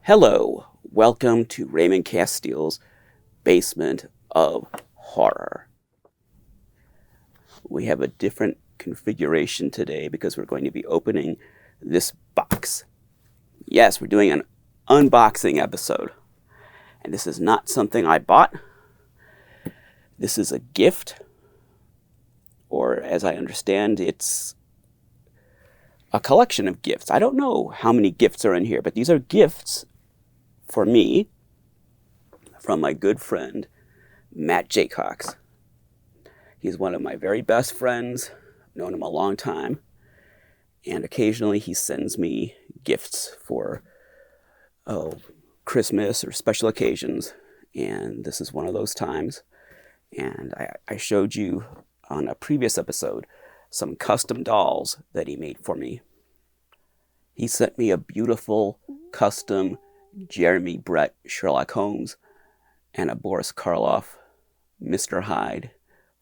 Hello, welcome to Raymond Castile's Basement of Horror. We have a different configuration today because we're going to be opening this box. Yes, we're doing an unboxing episode. And this is not something I bought. This is a gift, or as I understand, it's a collection of gifts. I don't know how many gifts are in here, but these are gifts for me, from my good friend, Matt Jaycox. He's one of my very best friends. I've known him a long time. And occasionally he sends me gifts for Christmas or special occasions. And this is one of those times. And I showed you on a previous episode some custom dolls that he made for me. He sent me a beautiful custom Jeremy Brett Sherlock Holmes and a Boris Karloff Mr. Hyde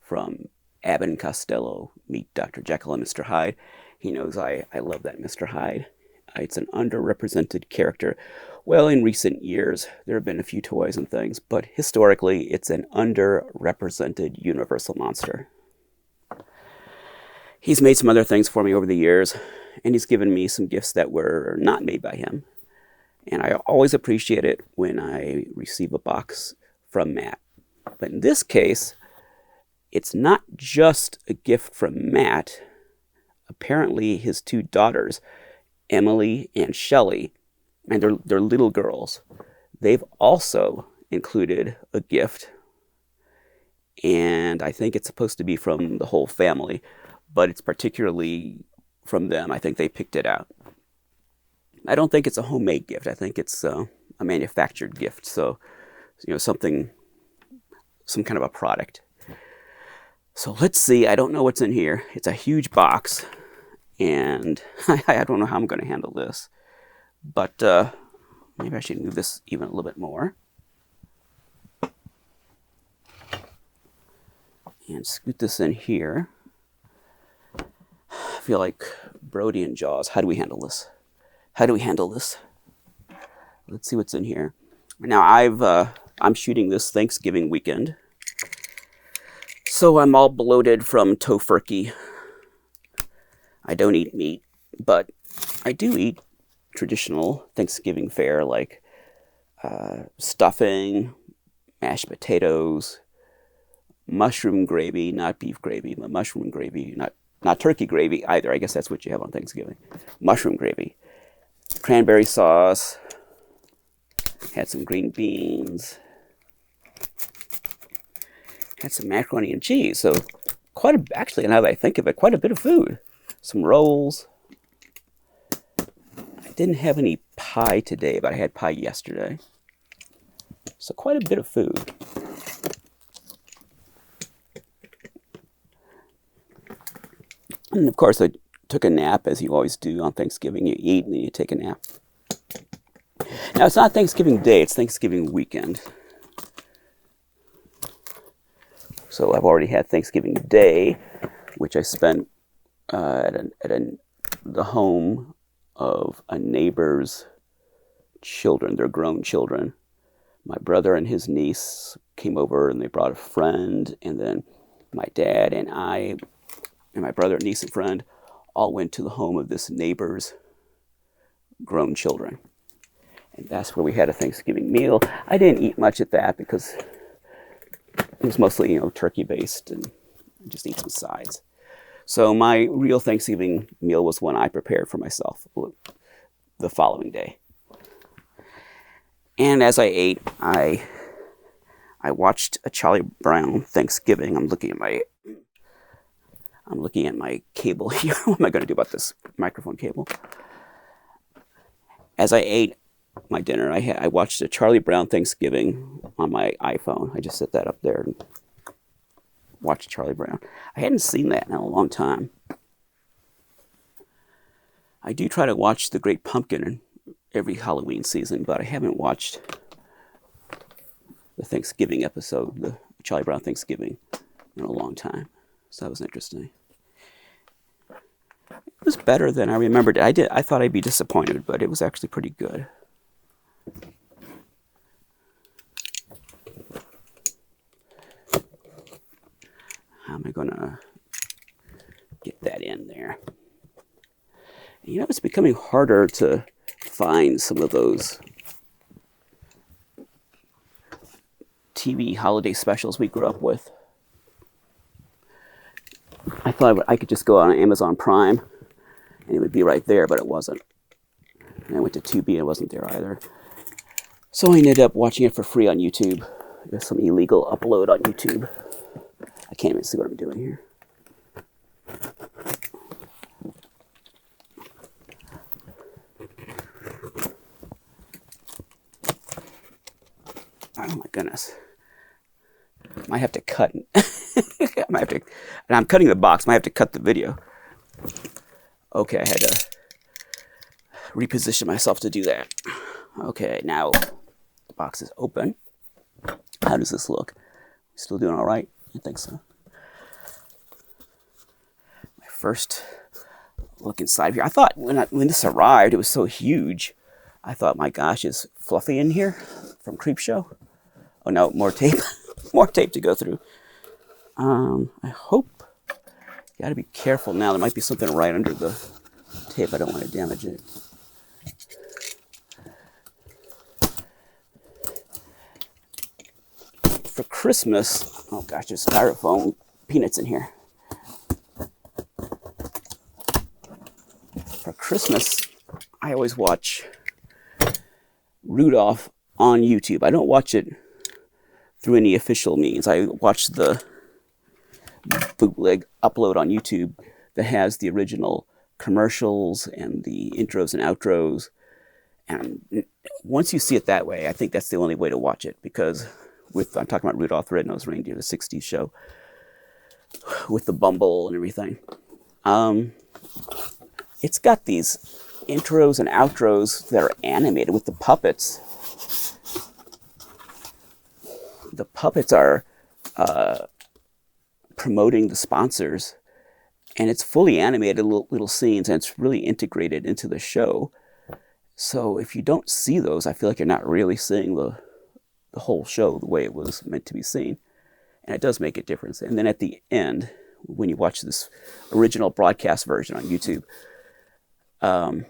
from Abbott and Costello Meet Dr. Jekyll and Mr. Hyde. He knows I love that Mr. Hyde. It's an underrepresented character. Well, in recent years, there have been a few toys and things, but historically, it's an underrepresented universal monster. He's made some other things for me over the years, and he's given me some gifts that were not made by him. And I always appreciate it when I receive a box from Matt. But in this case, it's not just a gift from Matt. Apparently, his two daughters, Emily and Shelley, and they're little girls, they've also included a gift. And I think it's supposed to be from the whole family, but it's particularly from them. I think they picked it out. I don't think it's a homemade gift. I think it's a manufactured gift. So, some kind of a product. So let's see. I don't know what's in here. It's a huge box, and I don't know how I'm going to handle this. But maybe I should move this even a little bit more. And scoot this in here. I feel like Brody and Jaws. How do we handle this? Let's see what's in here. Now I'm shooting this Thanksgiving weekend, so I'm all bloated from tofurkey. I don't eat meat, but I do eat traditional Thanksgiving fare like stuffing, mashed potatoes, mushroom gravy, not beef gravy, but mushroom gravy, not turkey gravy either. I guess that's what you have on Thanksgiving. Mushroom gravy. Cranberry sauce, had some green beans, had some macaroni and cheese. So actually, now that I think of it, quite a bit of food. Some rolls. I didn't have any pie today, but I had pie yesterday. So quite a bit of food. And of course, I took a nap, as you always do on Thanksgiving. You eat and then you take a nap. Now, it's not Thanksgiving Day, it's Thanksgiving weekend. So I've already had Thanksgiving Day, which I spent at the home of a neighbor's children. They're grown children. My brother and his niece came over and they brought a friend, and then my dad and I and my brother, niece, and friend all went to the home of this neighbor's grown children. And that's where we had a Thanksgiving meal. I didn't eat much at that because it was mostly, turkey-based, and just eat some sides. So my real Thanksgiving meal was one I prepared for myself the following day. And as I ate, I watched a Charlie Brown Thanksgiving. I'm looking at my cable here. What am I going to do about this microphone cable? As I ate my dinner, I watched a Charlie Brown Thanksgiving on my iPhone. I just set that up there and watched Charlie Brown. I hadn't seen that in a long time. I do try to watch The Great Pumpkin every Halloween season, but I haven't watched the Thanksgiving episode, the Charlie Brown Thanksgiving, in a long time. So that was interesting. It was better than I remembered it. I thought I'd be disappointed, but it was actually pretty good. am I going to get that in there? You know, it's becoming harder to find some of those TV holiday specials we grew up with. I thought I could just go on Amazon Prime and it would be right there, but it wasn't. And I went to Tubi and it wasn't there either. So I ended up watching it for free on YouTube. There's some illegal upload on YouTube. I can't even see what I'm doing here. Oh my goodness. Might have to cut. And I'm cutting the box. Might have to cut the video. Okay, I had to reposition myself to do that. Okay, now the box is open. How does this look? Still doing all right? I think so. My first look inside here. I thought when this arrived, it was so huge. I thought, my gosh, is Fluffy in here from Creepshow? Oh no, more tape. More tape to go through. I hope. You gotta be careful now. There might be something right under the tape. I don't want to damage it. For Christmas, oh gosh, there's styrofoam peanuts in here. For Christmas, I always watch Rudolph on YouTube. I don't watch it through any official means. I watch the bootleg upload on YouTube that has the original commercials and the intros and outros. And once you see it that way, I think that's the only way to watch it, because I'm talking about Rudolph the Red-Nosed Reindeer, the 60s show, with the Bumble and everything. It's got these intros and outros that are animated with the puppets. The puppets are promoting the sponsors, and it's fully animated little scenes, and it's really integrated into the show. So if you don't see those, I feel like you're not really seeing the whole show the way it was meant to be seen. And it does make a difference. And then at the end, when you watch this original broadcast version on YouTube, I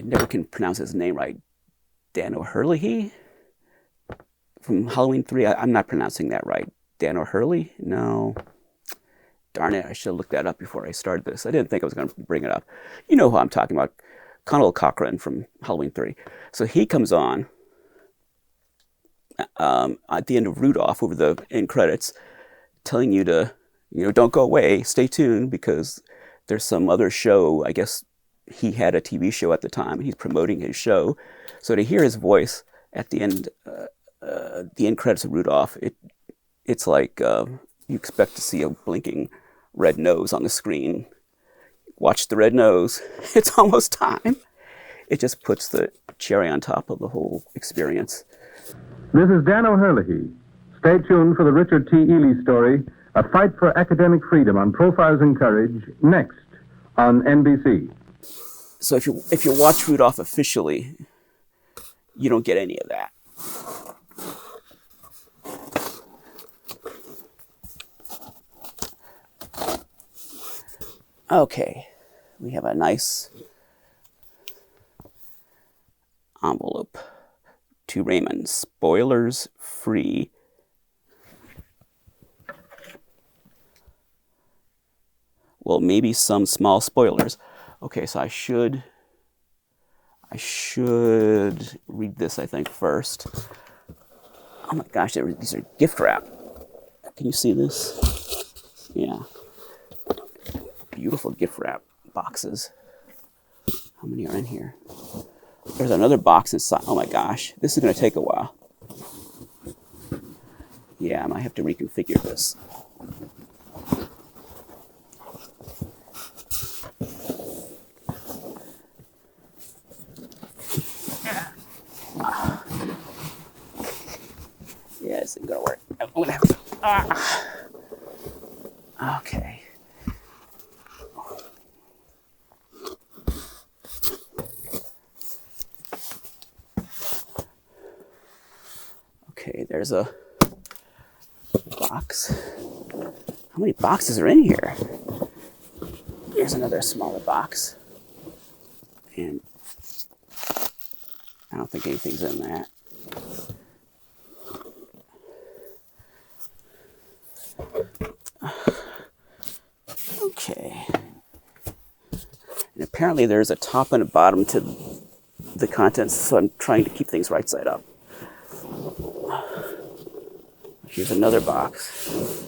never can pronounce his name right. Dan O'Hurley from Halloween 3. I'm not pronouncing that right. Dan O'Hurley? No. Darn it, I should have looked that up before I started this. I didn't think I was going to bring it up. You know who I'm talking about. Connell Cochran from Halloween 3. So he comes on at the end of Rudolph, over the end credits, telling you to, don't go away, stay tuned, because there's some other show. I guess he had a TV show at the time, and he's promoting his show. So to hear his voice at the end credits of Rudolph, it's like you expect to see a blinking red nose on the screen. Watch the red nose. It's almost time. It just puts the cherry on top of the whole experience. This is Dan O'Hurley. Stay tuned for the Richard T. Ely story, A Fight for Academic Freedom on Profiles in Courage, next on NBC. So if you watch Rudolph officially, you don't get any of that. Okay, we have a nice envelope to Raymond, spoilers free. Well, maybe some small spoilers. Okay, so I should read this, I think, first. Oh my gosh, these are gift wrap. Can you see this? Yeah. Beautiful gift wrap boxes. How many are in here? There's another box inside. Oh my gosh, this is going to take a while. Yeah, I might have to reconfigure this. Yeah, this isn't going to work. I'm going to have to... Okay. Okay, there's a box. How many boxes are in here? Here's another smaller box. And I don't think anything's in that. Okay. And apparently there's a top and a bottom to the contents, so I'm trying to keep things right side up. Here's another box.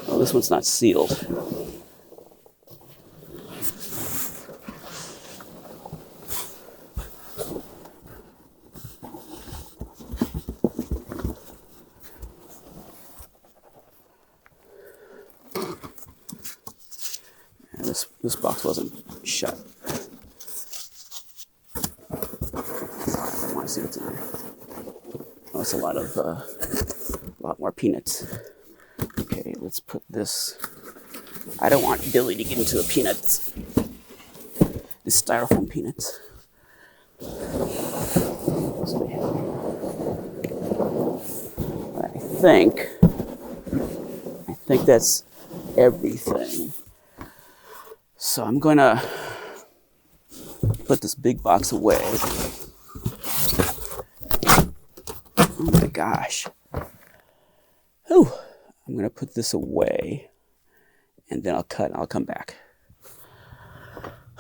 Oh, this one's not sealed. And this box wasn't shut. I want to see what's in there. Oh, it's a lot more peanuts. Okay, let's put this. I don't want Billy to get into the peanuts. The styrofoam peanuts. I think that's everything. So I'm going to put this big box away. Oh my gosh. Whew. I'm going to put this away and then I'll cut and I'll come back.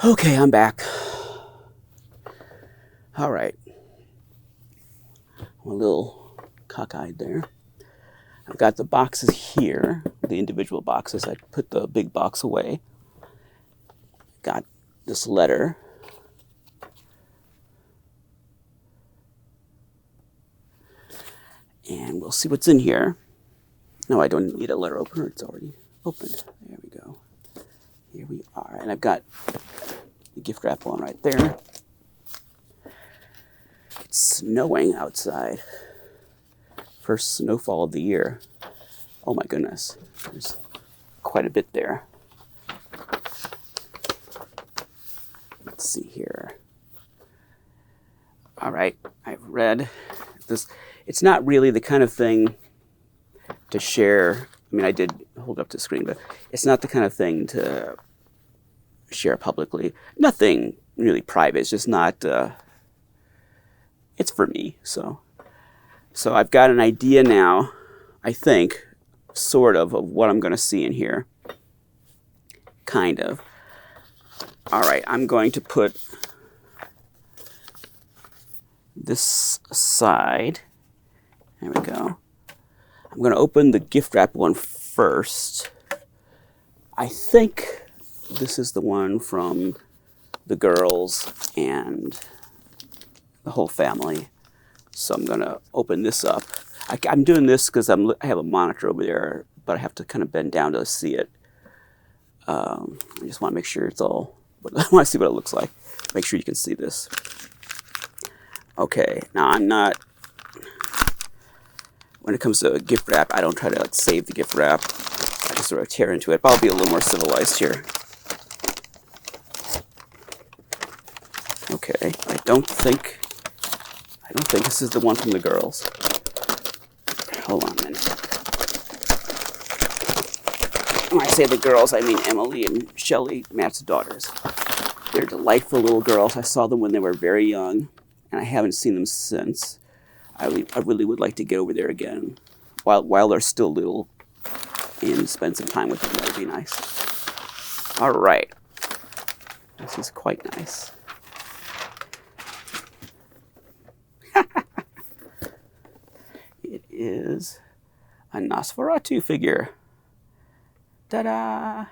Okay, I'm back. All right. I'm a little cockeyed there. I've got the boxes here, the individual boxes. I put the big box away. Got this letter. And we'll see what's in here. No, I don't need a letter opener. It's already opened. There we go. Here we are. And I've got the gift wrap on right there. It's snowing outside. First snowfall of the year. Oh my goodness. There's quite a bit there. Let's see here. All right, I've read this. It's not really the kind of thing to share. I mean, I did hold up the screen, but it's not the kind of thing to share publicly. Nothing really private. It's just not, it's for me. So I've got an idea now, I think, sort of what I'm going to see in here. Kind of. All right, I'm going to put this aside. There we go. I'm going to open the gift wrap one first. I think this is the one from the girls and the whole family. So I'm going to open this up. I'm doing this because I have a monitor over there, but I have to kind of bend down to see it. I just want to make sure it's all, I want to see what it looks like. Make sure you can see this. Okay, now I'm not, when it comes to gift wrap, I don't try to save the gift wrap. I just sort of tear into it, but I'll be a little more civilized here. Okay, I don't think this is the one from the girls. Hold on a minute. When I say the girls, I mean Emily and Shelley, Matt's daughters. They're delightful little girls. I saw them when they were very young, and I haven't seen them since. I really would like to get over there again while they're still little and spend some time with them. That would be nice. All right. This is quite nice. It is a Nosferatu figure. Ta-da!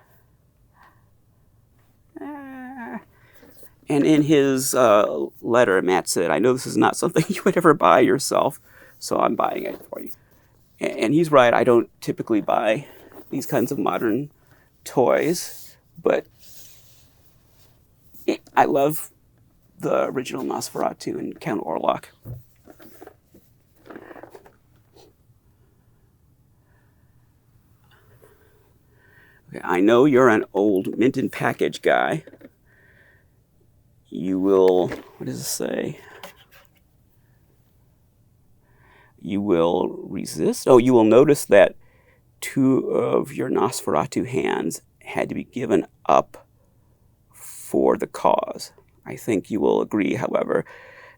And in his letter, Matt said, I know this is not something you would ever buy yourself, so I'm buying it for you. And he's right, I don't typically buy these kinds of modern toys, but I love the original Nosferatu and Count Orlok. Okay, I know you're an old mint and package guy. You will, what does it say? You will resist? Oh, you will notice that 2 of your Nosferatu hands had to be given up for the cause. I think you will agree, however,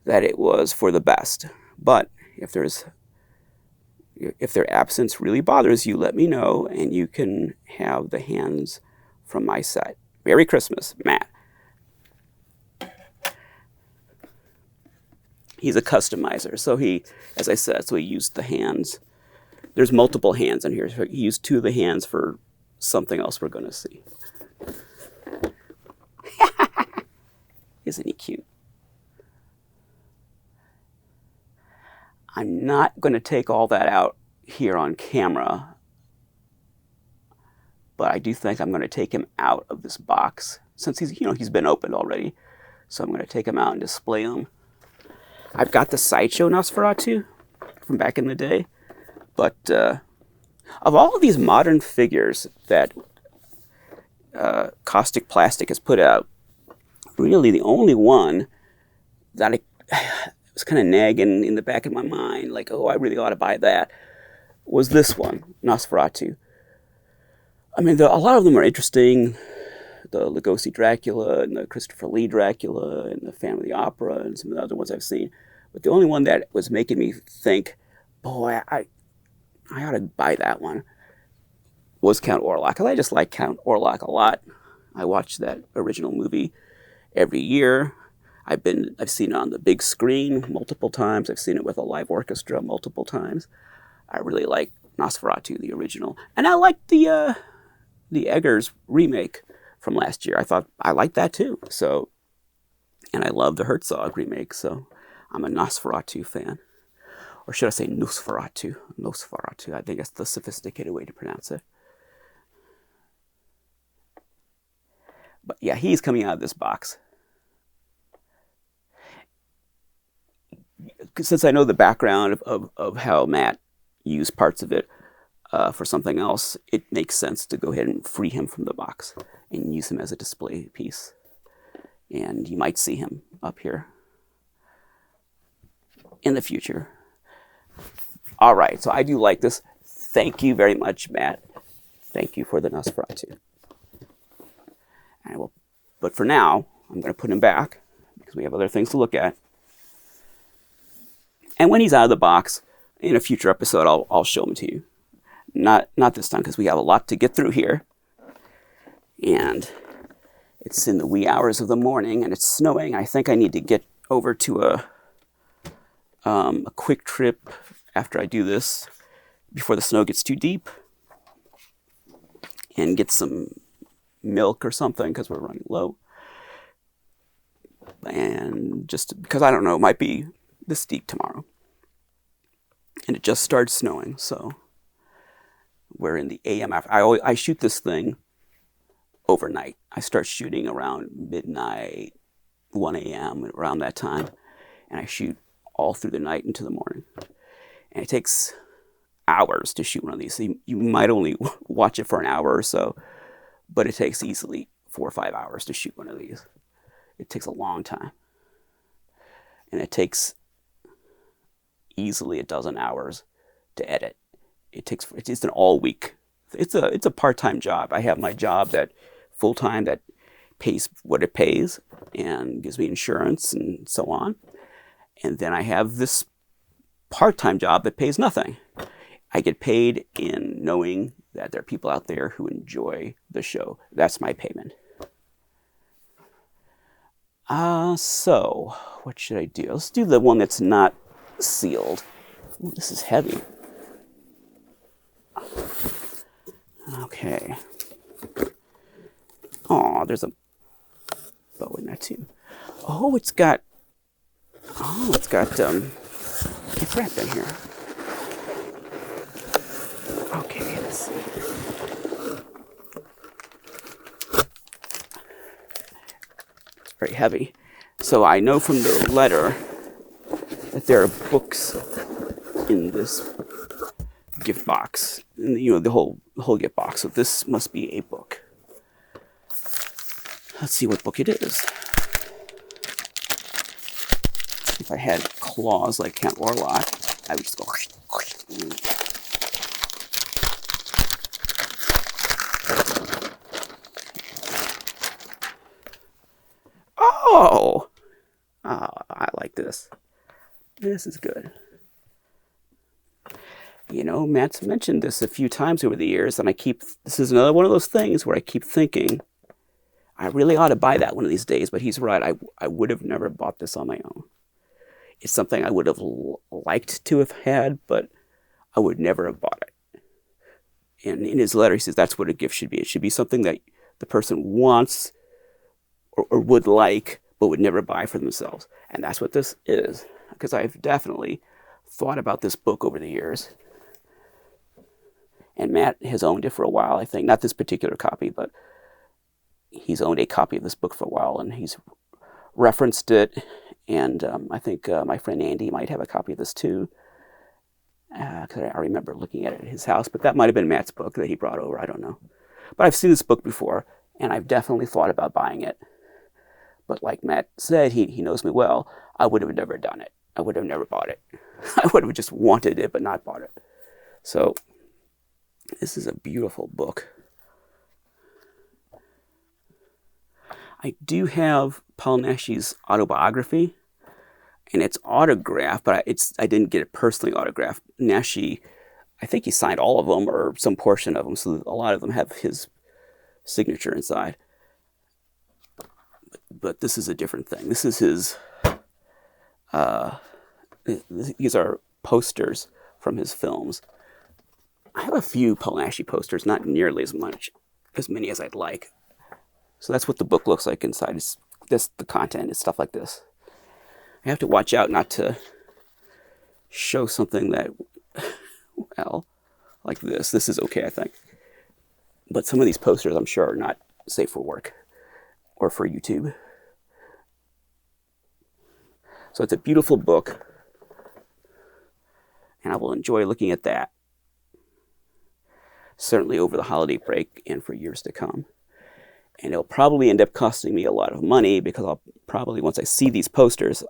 that it was for the best. But if their absence really bothers you, let me know, and you can have the hands from my set. Merry Christmas, Matt. He's a customizer, so he, as I said, so he used the hands. There's multiple hands in here. So he used 2 of the hands for something else we're going to see. Isn't he cute? I'm not going to take all that out here on camera, but I do think I'm going to take him out of this box since he's been opened already. So I'm going to take him out and display him. I've got the Sideshow Nosferatu from back in the day, but of all of these modern figures that Caustic Plastic has put out, really the only one that I was kind of nagging in the back of my mind, like, oh, I really ought to buy that, was this one, Nosferatu. I mean, a lot of them are interesting. The Lugosi Dracula and the Christopher Lee Dracula and the Phantom of the Opera and some of the other ones I've seen. But the only one that was making me think, boy, I ought to buy that one, was Count Orlok. Because I just like Count Orlok a lot. I watch that original movie every year. I've seen it on the big screen multiple times. I've seen it with a live orchestra multiple times. I really like Nosferatu, the original. And I like the Eggers remake from last year. I thought I liked that too. So, and I love the Herzog remake. So I'm a Nosferatu fan. Or should I say Nosferatu? Nosferatu. I think that's the sophisticated way to pronounce it. But yeah, he's coming out of this box. Since I know the background of how Matt used parts of it for something else, it makes sense to go ahead and free him from the box and use him as a display piece. And you might see him up here in the future. All right, so I do like this. Thank you very much, Matt. Thank you for the Nosferatu. But for now, I'm going to put him back because we have other things to look at. And when he's out of the box, in a future episode, I'll show him to you. Not this time, because we have a lot to get through here. And it's in the wee hours of the morning, and it's snowing. I think I need to get over to a quick trip after I do this, before the snow gets too deep, and get some milk or something, because we're running low. And just because, I don't know, it might be this deep tomorrow. And it just started snowing, so we're in the AM. I shoot this thing overnight. I start shooting around midnight, 1 a.m., around that time. And I shoot all through the night into the morning. And it takes hours to shoot one of these. So you might only watch it for an hour or so, but it takes easily 4 or 5 hours to shoot one of these. It takes a long time. And it takes easily a dozen hours to edit. It's an all week. It's a part-time job. I have my job that full-time that pays what it pays and gives me insurance and so on. And then I have this part-time job that pays nothing. I get paid in knowing that there are people out there who enjoy the show. That's my payment. So what should I do? Let's do the one that's not sealed. Ooh, this is heavy. Okay. Oh, there's a bow in that too. It's got gift wrap in here. Okay, let's see. It's very heavy. So I know from the letter that there are books in this gift box, the whole gift box. So this must be a book. Let's see what book it is. If I had claws like Count Orlok, I would just go. Oh, I like this. This is good. You know, Matt's mentioned this a few times over the years, and this is another one of those things where I keep thinking, I really ought to buy that one of these days, but he's right. I would have never bought this on my own. It's something I would have liked to have had, but I would never have bought it. And in his letter, he says that's what a gift should be. It should be something that the person wants or would like, but would never buy for themselves. And that's what this is, because I've definitely thought about this book over the years. And Matt has owned it for a while, I think. Not this particular copy, but he's owned a copy of this book for a while, and he's referenced it. And I think my friend Andy might have a copy of this too, because I remember looking at it at his house. But that might have been Matt's book that he brought over. I don't know. But I've seen this book before, and I've definitely thought about buying it. But like Matt said, he knows me well. I would have never done it. I would have never bought it. I would have just wanted it, but not bought it. So this is a beautiful book. I do have Paul Naschy's autobiography, and it's autographed, but I didn't get it personally autographed. Naschy, I think he signed all of them or some portion of them, so a lot of them have his signature inside. But this is a different thing. This is his, these are posters from his films. I have a few Paul Naschy posters, not nearly as many as I'd like. So that's what the book looks like inside. It's the content is stuff like this. I have to watch out not to show something that, well, like this. This is okay, I think. But some of these posters, I'm sure, are not safe for work or for YouTube. So it's a beautiful book, and I will enjoy looking at that, certainly over the holiday break and for years to come. And it'll probably end up costing me a lot of money, because I'll probably, once I see these posters,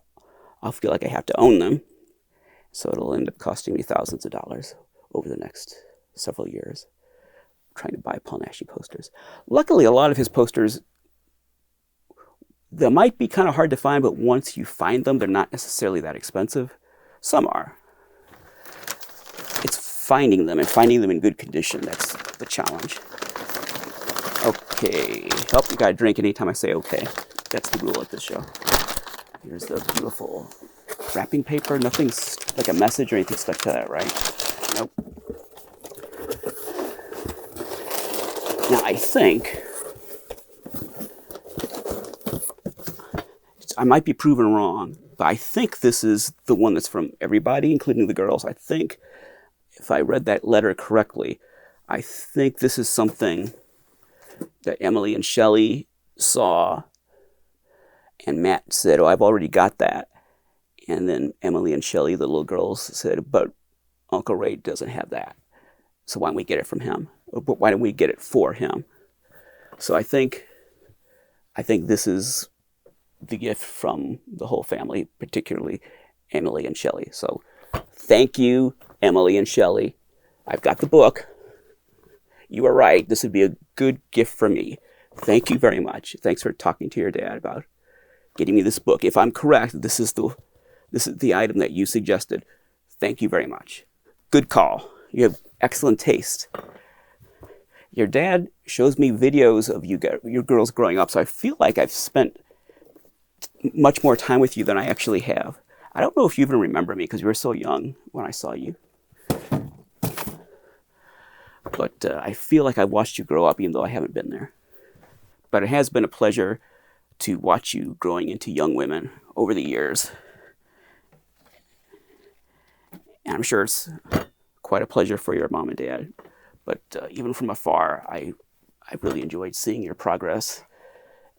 I'll feel like I have to own them. So it'll end up costing me thousands of dollars over the next several years trying to buy Paul Naschy posters. Luckily, a lot of his posters, they might be kind of hard to find, but once you find them, they're not necessarily that expensive. Some are. It's finding them, and finding them in good condition. That's the challenge. Okay. Oh, you gotta drink anytime I say okay. That's the rule at this show. Here's the beautiful wrapping paper. Nothing's like a message or anything stuck to that, right? Nope. Now, I think I might be proven wrong, but I think this is the one that's from everybody, including the girls. I think, if I read that letter correctly, I think this is something that Emily and Shelley saw, and Matt said, oh, I've already got that. And then Emily and Shelley, the little girls, said, but Uncle Ray doesn't have that. So why don't we get it from him? But why don't we get it for him? So I think this is the gift from the whole family, particularly Emily and Shelley. So thank you, Emily and Shelley. I've got the book. You are right. This would be a good gift for me. Thank you very much. Thanks for talking to your dad about getting me this book. If I'm correct, this is the item that you suggested. Thank you very much. Good call. You have excellent taste. Your dad shows me videos of your girls growing up, so I feel like I've spent much more time with you than I actually have. I don't know if you even remember me, because you were so young when I saw you. But I feel like I watched you grow up, even though I haven't been there. But it has been a pleasure to watch you growing into young women over the years. And I'm sure it's quite a pleasure for your mom and dad. But even from afar, I really enjoyed seeing your progress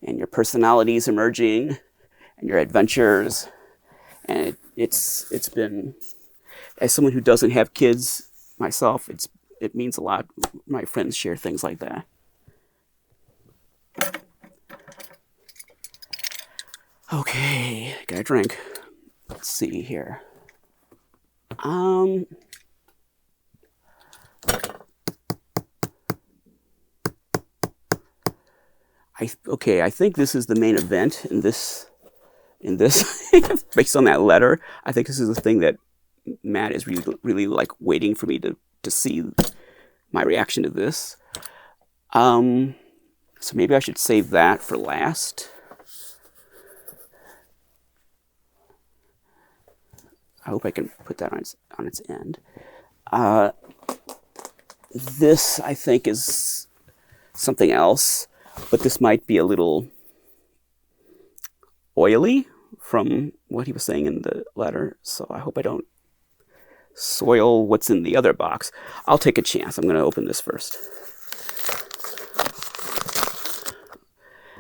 and your personalities emerging and your adventures. And it's been, as someone who doesn't have kids myself, it means a lot. My friends share things like that. Okay, got a drink. Let's see here. I think this is the main event in this in this, based on that letter, I think this is the thing that Matt is really like waiting for me to see my reaction to this. So maybe I should save that for last. I hope I can put that on its end. This, I think, is something else, but this might be a little oily from what he was saying in the letter, so I hope I don't soil what's in the other box. I'll take a chance. I'm going to open this first.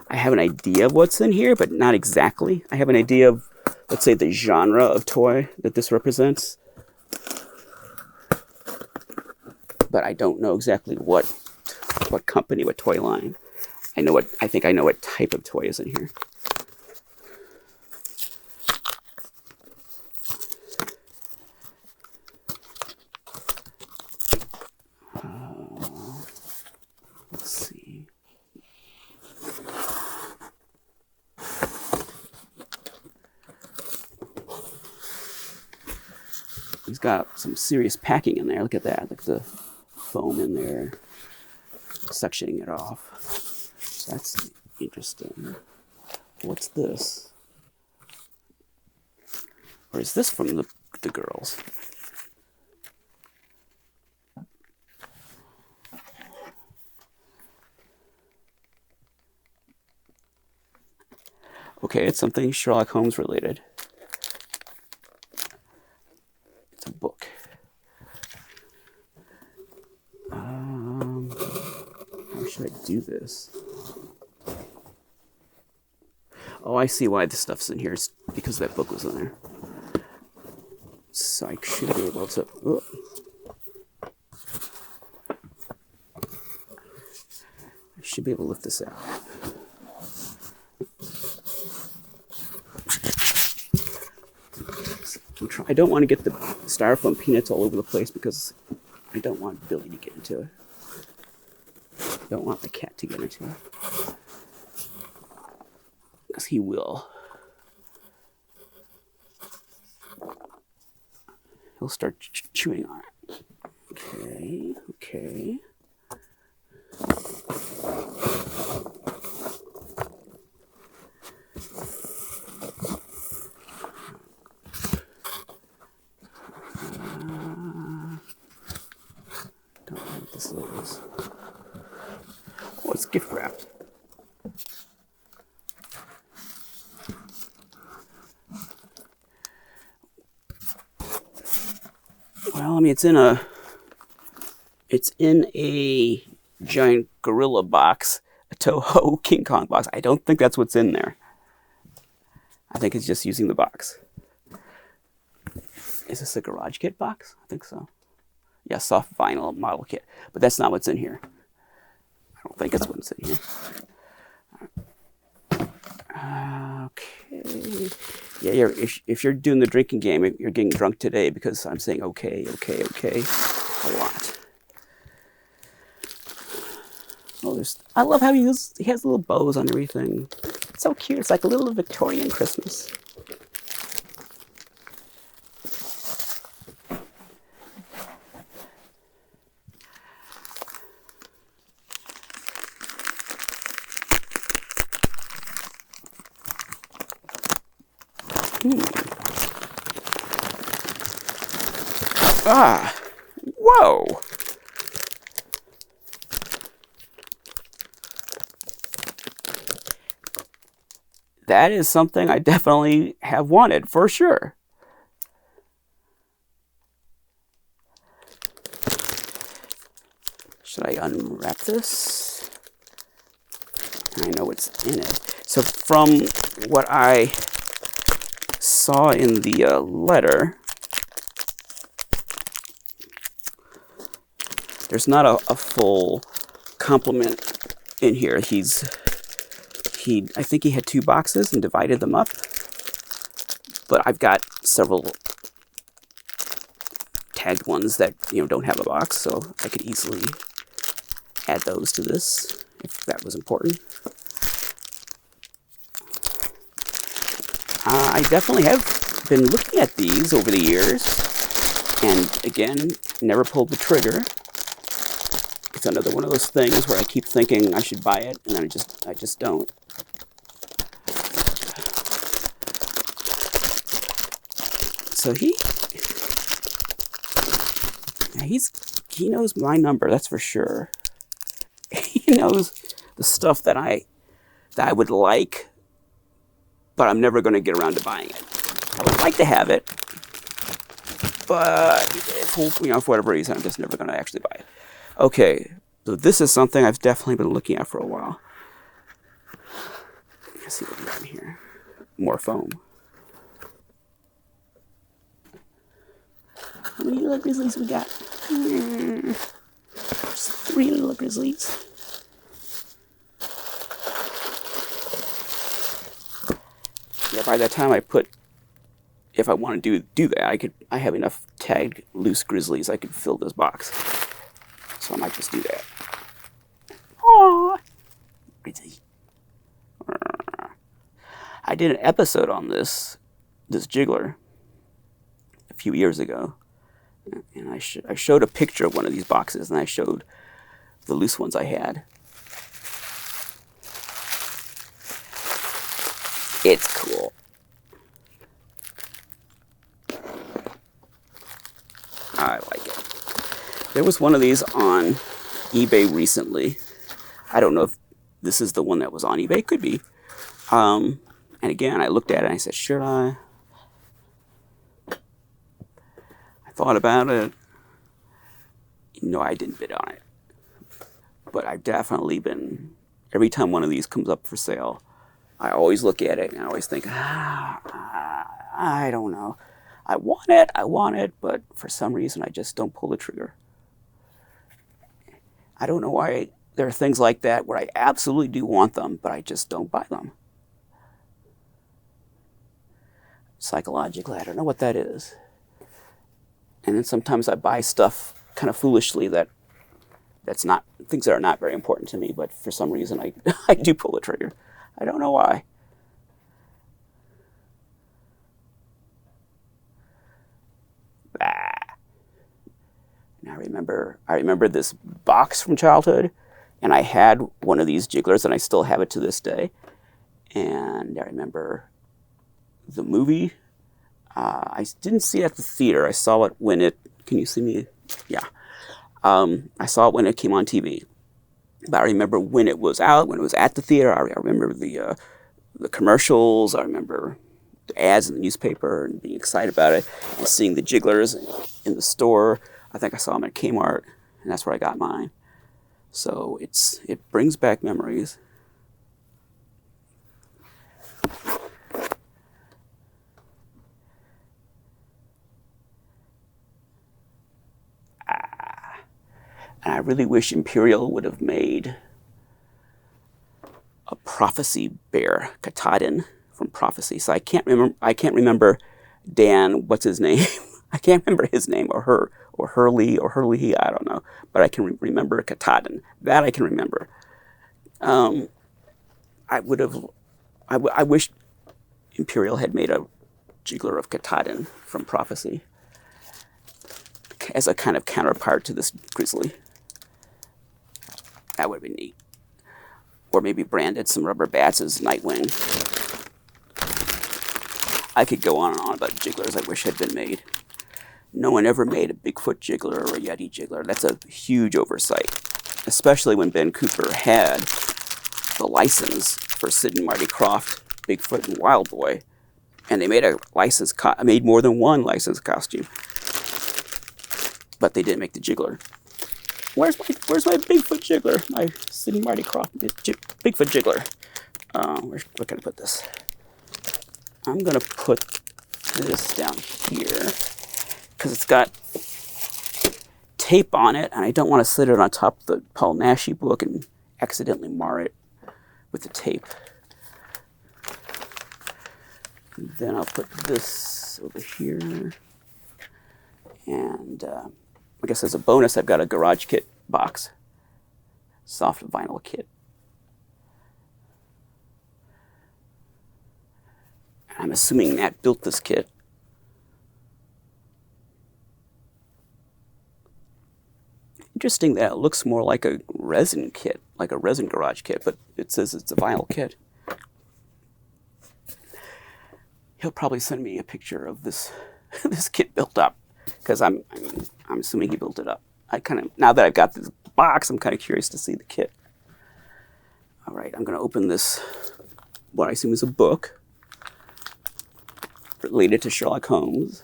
I have an idea of what's in here, but not exactly. I have an idea of, let's say, the genre of toy that this represents. But I don't know exactly what company, what toy line. I think I know what type of toy is in here. Let's see. He's got some serious packing in there. Look at that. Look at the foam in there, sectioning it off. So that's interesting. What's this? Or is this from the girls? Okay, it's something Sherlock Holmes related. It's a book. How should I do this? Oh, I see why this stuff's in here. It's because that book was in there. So I should be able to... Oh. I should be able to lift this out. I don't want to get the styrofoam peanuts all over the place because I don't want Billy to get into it. I don't want the cat to get into it. Because he will. He'll start chewing on it. Okay, okay. Don't know what this is. Oh, it's gift wrapped. Well, I mean, it's in a giant gorilla box, a Toho King Kong box. I don't think that's what's in there. I think it's just using the box. Is this a garage kit box? I think so. Yeah, soft vinyl model kit. But that's not what's in here. I don't think it's what's in here. Okay. Yeah, if you're doing the drinking game, you're getting drunk today because I'm saying okay a lot. Oh, I love how he has little bows on everything. It's so cute. It's like a little Victorian Christmas. Ah, whoa. That is something I definitely have wanted, for sure. Should I unwrap this? I know what's in it. So from what I saw in the letter, there's not a full complement in here. I think he had 2 boxes and divided them up. But I've got several tagged ones that don't have a box, so I could easily add those to this if that was important. I definitely have been looking at these over the years, and again, never pulled the trigger. It's another one of those things where I keep thinking I should buy it, and then I just don't. So he knows my number, that's for sure. He knows the stuff that I would like, but I'm never going to get around to buying it. I would like to have it, but for whatever reason, I'm just never going to actually buy it. Okay, so this is something I've definitely been looking at for a while. Let's see what we got in here. More foam. How many little grizzlies we got? Just 3 little grizzlies. Yeah, by the time if I want to do that, I have enough tagged loose grizzlies I could fill this box. So I might just do that. Aww. Grizzly. I did an episode on this jiggler a few years ago. And I showed a picture of one of these boxes, and I showed the loose ones I had. It's cool. I like it. There was one of these on eBay recently. I don't know if this is the one that was on eBay. Could be. And again, I looked at it and I said, should I? I thought about it. No, I didn't bid on it. But I've definitely been, every time one of these comes up for sale, I always look at it and I always think, I don't know. I want it, but for some reason I just don't pull the trigger. I don't know why there are things like that where I absolutely do want them, but I just don't buy them. Psychologically, I don't know what that is. And then sometimes I buy stuff kind of foolishly that's not, things that are not very important to me, but for some reason I do pull the trigger. I don't know why. And I remember this box from childhood, and I had one of these jigglers, and I still have it to this day. And I remember the movie. I didn't see it at the theater. I saw it when it, can you see me? Yeah. I saw it when it came on TV. But I remember when it was out, when it was at the theater. I remember the commercials. I remember the ads in the newspaper and being excited about it, and seeing the jigglers in the store. I think I saw them at Kmart, and that's where I got mine. So it brings back memories. And I really wish Imperial would have made a prophecy bear, Katahdin from Prophecy. So I can't remember Dan, what's his name? I can't remember his name, or her, or Hurley, or Hurley, I don't know. But I can remember Katahdin. That I can remember. I wish Imperial had made a jiggler of Katahdin from Prophecy as a kind of counterpart to this grizzly. That would have been neat. Or maybe branded some rubber bats as Nightwing. I could go on and on about jigglers I wish had been made. No one ever made a Bigfoot jiggler or a Yeti jiggler. That's a huge oversight, especially when Ben Cooper had the license for Sid and Marty Krofft, Bigfoot and Wild Boy, and they made made more than one licensed costume, but they didn't make the jiggler. Where's my Bigfoot jiggler? My Sid and Marty Krofft Bigfoot jiggler. Where can I put this? I'm gonna put this down here because it's got tape on it, and I don't want to sit it on top of the Paul Naschy book and accidentally mar it with the tape. And then I'll put this over here, and I guess as a bonus, I've got a Garage Kit box, soft vinyl kit. I'm assuming Matt built this kit. Interesting that it looks more like a resin kit, like a resin garage kit, but it says it's a vinyl kit. He'll probably send me a picture of this this kit built up, because I'm assuming he built it up. Now that I've got this box, I'm kind of curious to see the kit. All right, I'm going to open this, what I assume is a book related to Sherlock Holmes.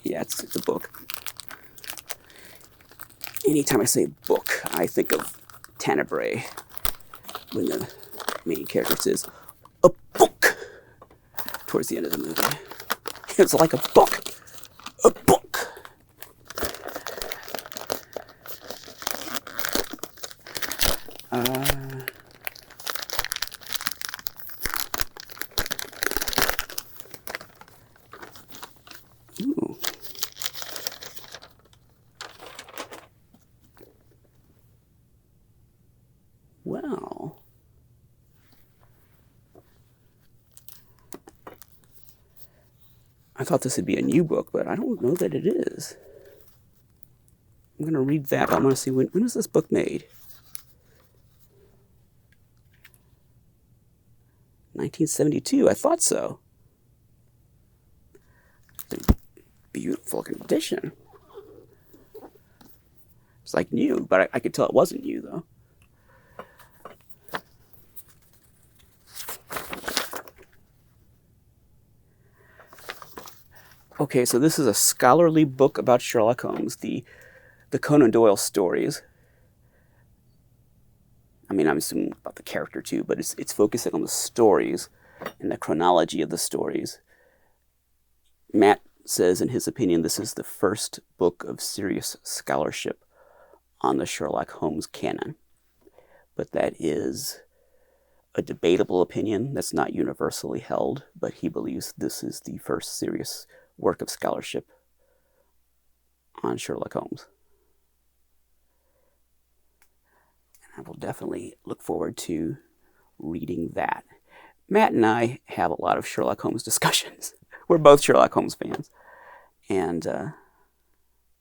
Yeah, it's a book. Anytime I say book, I think of Tenebrae when the main character says, a book, towards the end of the movie. It's like a book. A book. Ooh. Well. I thought this would be a new book, but I don't know that it is. I'm going to read that, but I want to see when was this book made? 1972, I thought so. It's in beautiful condition. It's like new, but I could tell it wasn't new, though. Okay, so this is a scholarly book about Sherlock Holmes, the Conan Doyle stories. I mean, I'm assuming about the character too, but it's focusing on the stories and the chronology of the stories. Matt says, in his opinion, this is the first book of serious scholarship on the Sherlock Holmes canon. But that is a debatable opinion that's not universally held, but he believes this is the first serious work of scholarship on Sherlock Holmes. And I will definitely look forward to reading that. Matt and I have a lot of Sherlock Holmes discussions. We're both Sherlock Holmes fans, and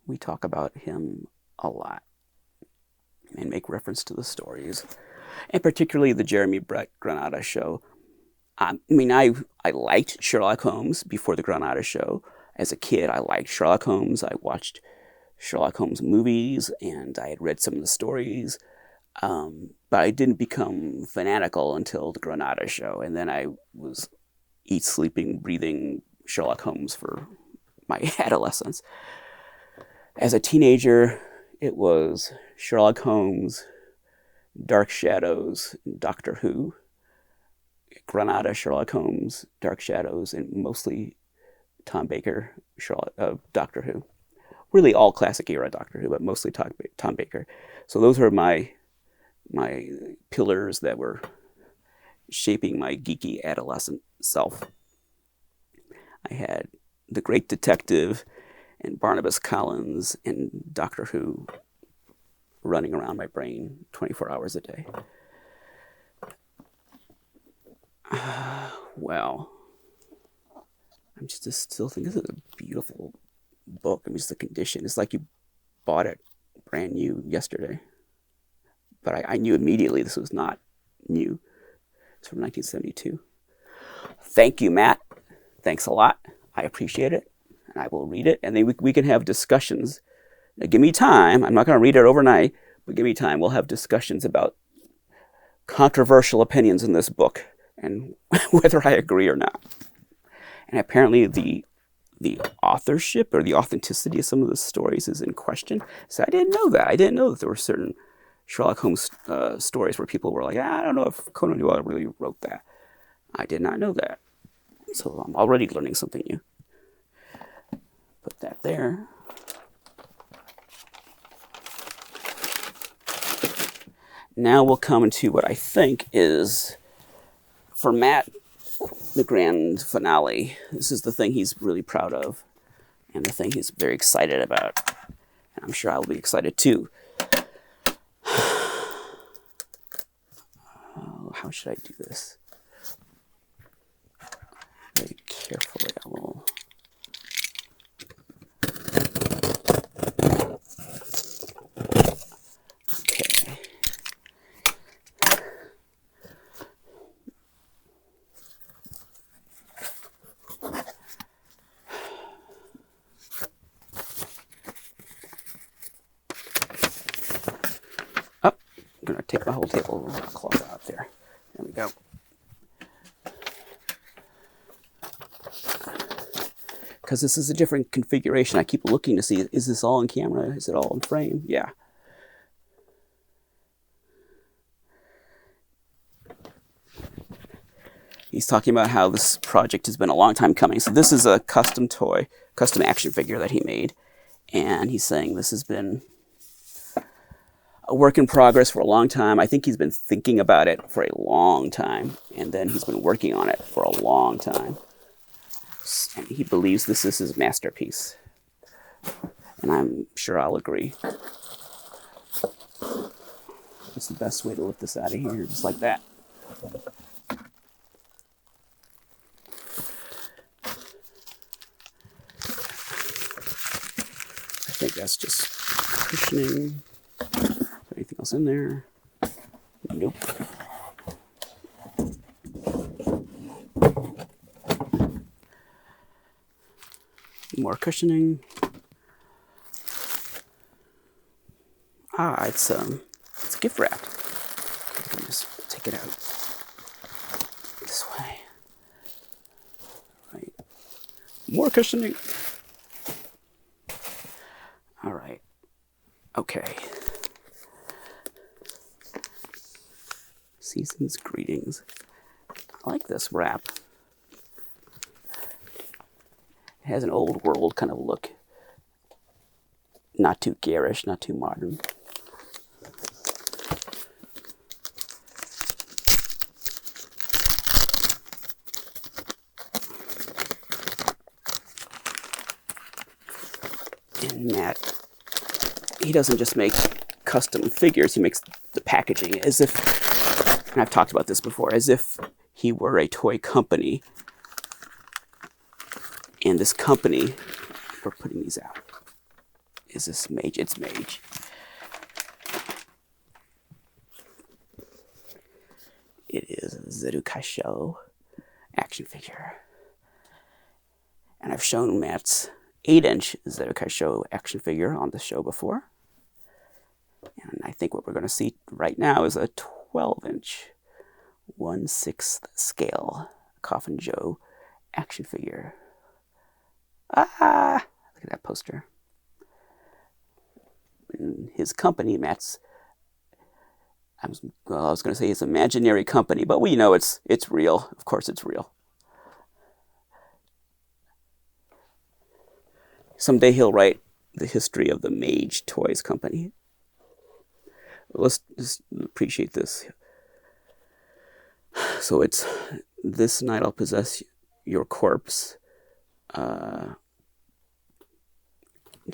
we talk about him a lot and make reference to the stories, and particularly the Jeremy Brett Granada show. I mean, I liked Sherlock Holmes before the Granada show. As a kid, I liked Sherlock Holmes. I watched Sherlock Holmes movies, and I had read some of the stories. But I didn't become fanatical until the Granada show, and then I was sleeping, breathing Sherlock Holmes for my adolescence. As a teenager, it was Sherlock Holmes, Dark Shadows, and Doctor Who. Granada, Sherlock Holmes, Dark Shadows, and mostly Tom Baker, Doctor Who. Really all classic era Doctor Who, but mostly Tom Baker. So those were my pillars that were shaping my geeky adolescent self. I had The Great Detective and Barnabas Collins and Doctor Who running around my brain 24 hours a day. Well, I'm just still think this is a beautiful book. I mean, just the condition. It's like you bought it brand new yesterday. But I knew immediately this was not new. It's from 1972. Thank you, Matt. Thanks a lot. I appreciate it. And I will read it. And then we can have discussions. Now, give me time. I'm not going to read it overnight, but give me time. We'll have discussions about controversial opinions in this book and whether I agree or not. And apparently the authorship or the authenticity of some of the stories is in question. So I didn't know that. I didn't know that there were certain Sherlock Holmes stories where people were like, I don't know if Conan Doyle really wrote that. I did not know that. So I'm already learning something new. Put that there. Now we'll come to what I think is, for Matt, the grand finale. This is the thing he's really proud of and the thing he's very excited about. And I'm sure I'll be excited too. How should I do this? take my whole tablecloth out there. There we go. Because this is a different configuration. I keep looking to see, is this all in camera? Is it all in frame? Yeah. He's talking about how this project has been a long time coming. So this is a custom action figure that he made. And he's saying this has been a work in progress for a long time. I think he's been thinking about it for a long time. And then he's been working on it for a long time. And he believes this is his masterpiece. And I'm sure I'll agree. That's the best way to lift this out of here, just like that. I think that's just cushioning. Anything else in there? Nope. More cushioning. It's gift wrapped. Let me just take it out this way. Right. More cushioning. All right. Okay. Season's greetings. I like this wrap. It has an old world kind of look. Not too garish, not too modern. And Matt, he doesn't just make custom figures, he makes the packaging as if, and I've talked about this before, as if he were a toy company. And this company, we're putting these out. Is this Mage? It's Mage. It is a Zerukaisho action figure. And I've shown Matt's 8-inch Zerukaisho action figure on the show before. And I think what we're going to see right now is a 12-inch, 1/6 scale Coffin Joe action figure. Look at that poster. And his company, Matt's, I was going to say his imaginary company, but we know it's real. Of course it's real. Someday he'll write the history of the Mage Toys Company. Let's just appreciate this. So it's This Night I'll Possess Your Corpse.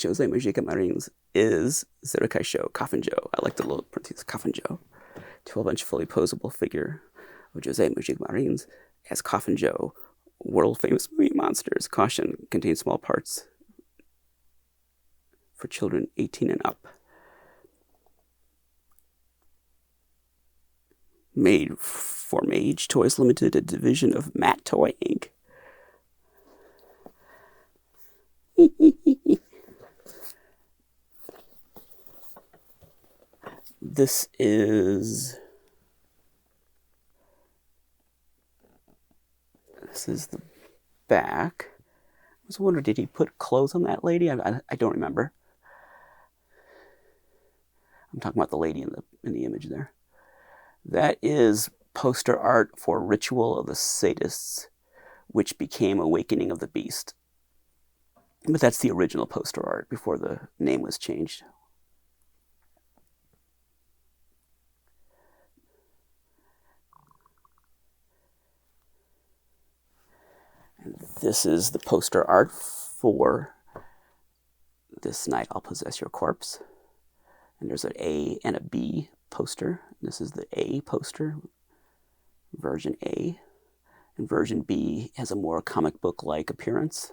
Jose Mojica Marines is Zerukaisho Coffin Joe. I like the little parentheses, Coffin Joe. 12-inch fully posable figure of Jose Mojica Marines as Coffin Joe. World famous movie monsters. Caution, contains small parts for children 18 and up. Made for Mage Toys Limited, a division of Matt Toy Inc. This is the back. I was wondering, did he put clothes on that lady? I don't remember. I'm talking about the lady in the image there. That is poster art for Ritual of the Sadists, which became Awakening of the Beast. But that's the original poster art before the name was changed. And this is the poster art for This Night I'll Possess Your Corpse. And there's an A and a B poster. This is the A poster, version A. And version B has a more comic book-like appearance.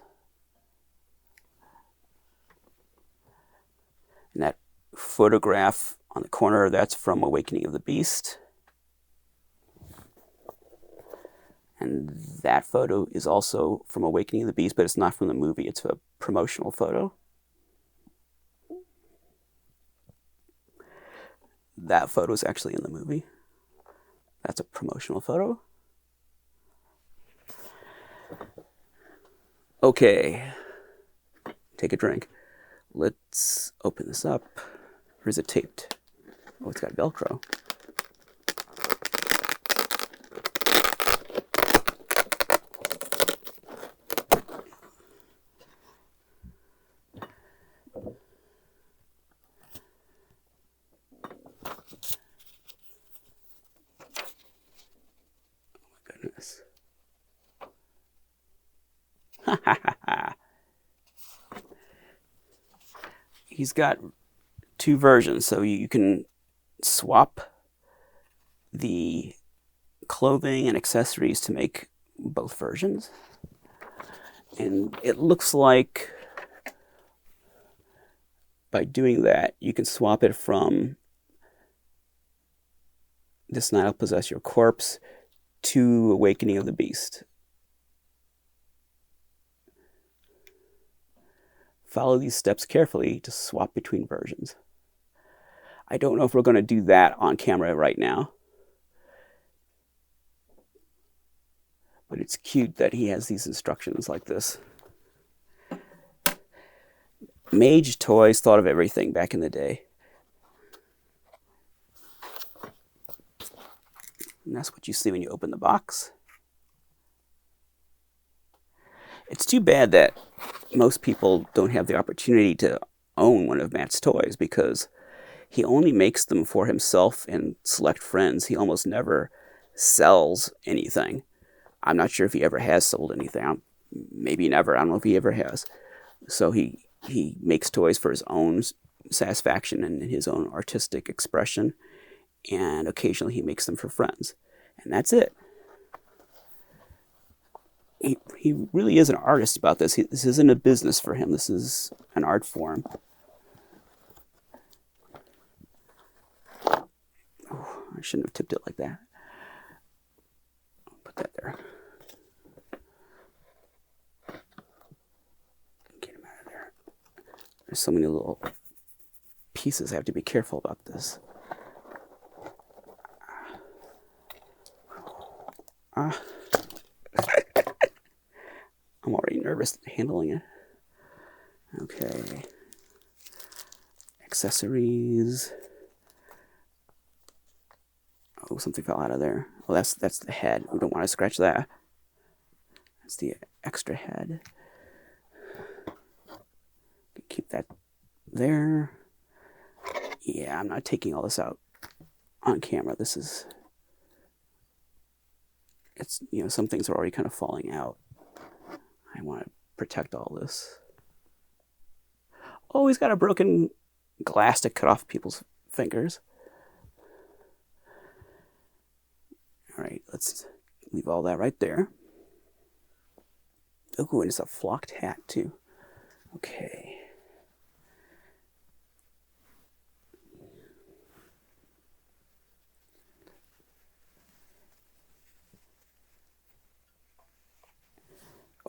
And that photograph on the corner, that's from Awakening of the Beast. And that photo is also from Awakening of the Beast, but it's not from the movie. It's a promotional photo. That photo is actually in the movie. That's a promotional photo. Okay. Take a drink. Let's open this up. Or is it taped? Oh, it's got Velcro. Goodness. He's got two versions, so you can swap the clothing and accessories to make both versions. And it looks like by doing that, you can swap it from This Night I'll Possess Your Corpse to Awakening of the Beast. Follow these steps carefully to swap between versions. I don't know if we're going to do that on camera right now. But it's cute that he has these instructions like this. Mage Toys thought of everything back in the day. And that's what you see when you open the box. It's too bad that most people don't have the opportunity to own one of Matt's toys because he only makes them for himself and select friends. He almost never sells anything. I'm not sure if he ever has sold anything. Maybe never. I don't know if he ever has. So he makes toys for his own satisfaction and his own artistic expression. And occasionally he makes them for friends. And that's it. He really is an artist about this. This isn't a business for him. This is an art form. Oh, I shouldn't have tipped it like that. I'll put that there. Get him out of there. There's so many little pieces. I have to be careful about this. I'm already nervous handling it. Okay. Accessories. Oh, something fell out of there. Oh, that's the head. We don't want to scratch that. That's the extra head. Keep that there. Yeah, I'm not taking all this out on camera. It's, some things are already kind of falling out. I want to protect all this. Oh, he's got a broken glass to cut off people's fingers. All right, let's leave all that right there. Oh, and it's a flocked hat too. Okay.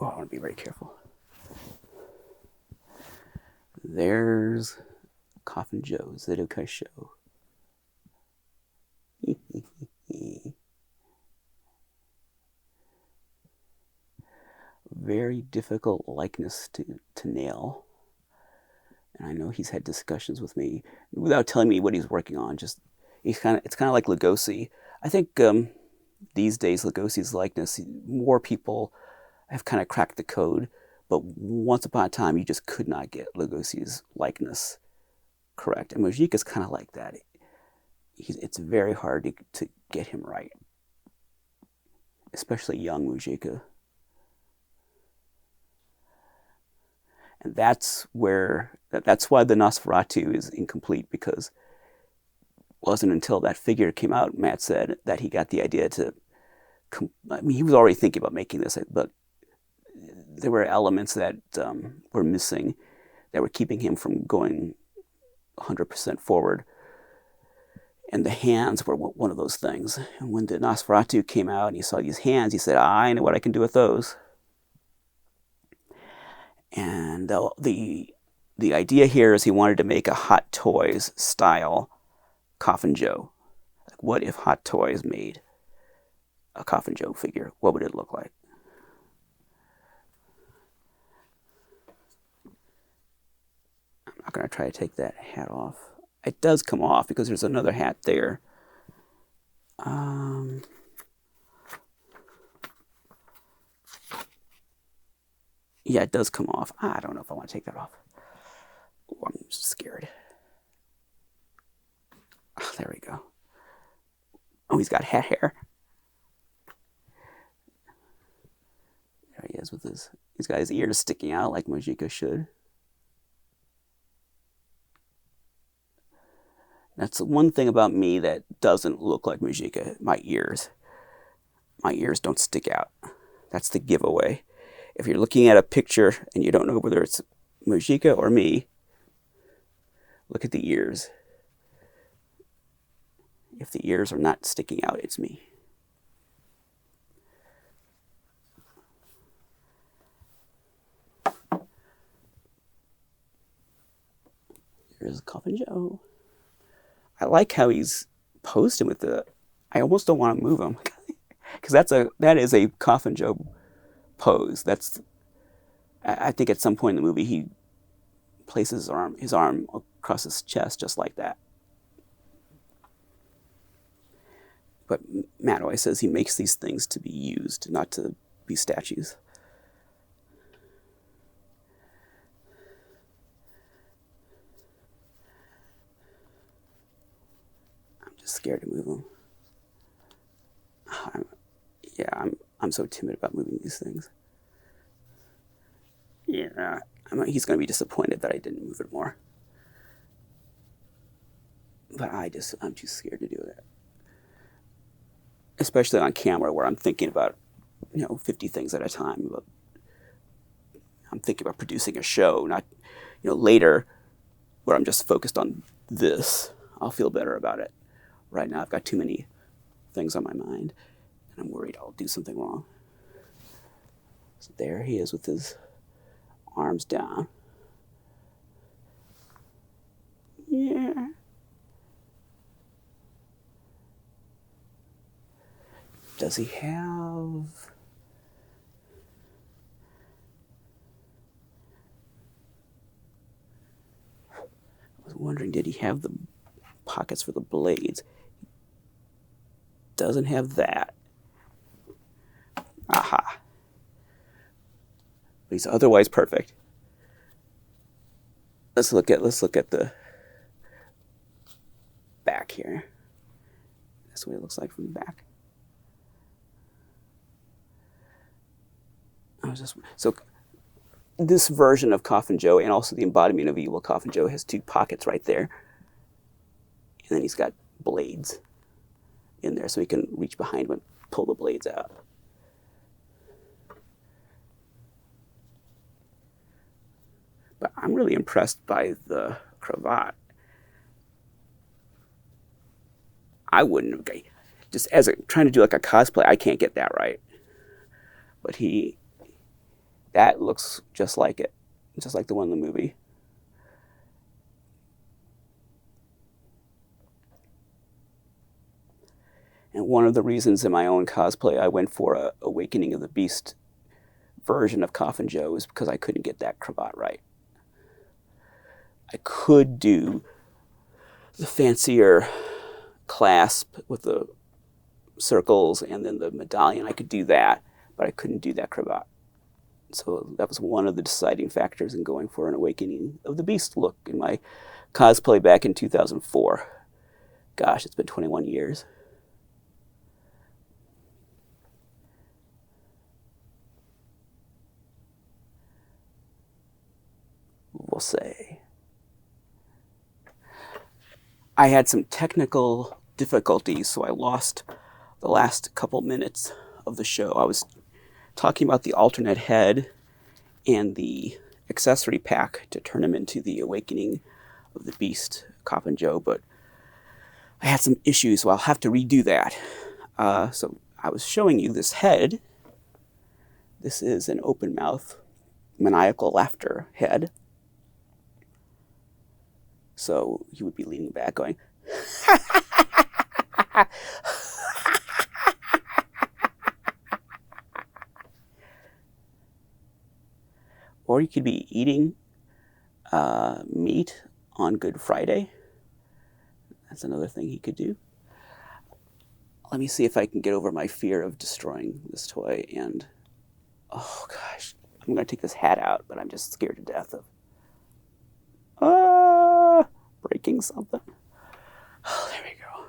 Oh, I want to be very careful. There's Coffin Joe, Jiggler show. Very difficult likeness to nail. And I know he's had discussions with me without telling me what he's working on. It's kind of like Lugosi. I think these days Lugosi's likeness, more people have kind of cracked the code, but once upon a time you just could not get Lugosi's likeness correct. And Mujika's kind of like that. It's very hard to get him right, especially young Mujika. And that's why the Nosferatu is incomplete, because it wasn't until that figure came out, Matt said, that he got the idea to. He was already thinking about making this, but there were elements that were missing that were keeping him from going 100% forward. And the hands were one of those things. And when the Nosferatu came out and he saw these hands, he said, I know what I can do with those. And the idea here is he wanted to make a Hot Toys style Coffin Joe. Like, what if Hot Toys made a Coffin Joe figure? What would it look like? I'm not going to try to take that hat off. It does come off because there's another hat there. Yeah, it does come off. I don't know if I want to take that off. Ooh, I'm scared. Oh, there we go. Oh, he's got hat hair. There he is with he's got his ears sticking out like Majika should. That's the one thing about me that doesn't look like Majika, my ears. My ears don't stick out. That's the giveaway. If you're looking at a picture and you don't know whether it's Majika or me, look at the ears. If the ears are not sticking out, it's me. Here's Coffin Joe. I like how he's posting with I almost don't want to move him because that is a Coffin Joe pose. I think at some point in the movie he places his arm across his chest just like that. But Matt always says he makes these things to be used, not to be statues. I'm just scared to move him. I'm so timid about moving these things. Yeah, he's going to be disappointed that I didn't move it more. But I'm too scared to do it. Especially on camera where I'm thinking about, 50 things at a time. I'm thinking about producing a show, not, later where I'm just focused on this. I'll feel better about it. Right now I've got too many things on my mind and I'm worried I'll do something wrong. So there he is with his arms down. Yeah. Does he have... I was wondering, did he have the pockets for the blades? Doesn't have that. Aha. But he's otherwise perfect. Let's look at the back here. That's what it looks like from the back. So this version of Coffin Joe and also the embodiment of evil Coffin Joe has two pockets right there. And then he's got blades in there so he can reach behind him and pull the blades out. But I'm really impressed by the cravat. I wouldn't have, just trying to do like a cosplay, I can't get that right. But that looks just like it, just like the one in the movie. And one of the reasons in my own cosplay I went for a Awakening of the Beast version of Coffin Joe is because I couldn't get that cravat right. I could do the fancier clasp with the circles and then the medallion. I could do that, but I couldn't do that cravat. So that was one of the deciding factors in going for an Awakening of the Beast look in my cosplay back in 2004. Gosh, it's been 21 years. We'll say. I had some technical difficulties, so I lost the last couple minutes of the show. I was talking about the alternate head and the accessory pack to turn him into the Awakening of the Beast Coffin Joe, but I had some issues, so I'll have to redo that. So I was showing you this head. This is an open mouth, maniacal laughter head. So he would be leaning back going, Or you could be eating meat on Good Friday. That's another thing he could do. Let me see if I can get over my fear of destroying this toy. And, oh gosh, I'm going to take this hat out, but I'm just scared to death of breaking something. Oh, there we go.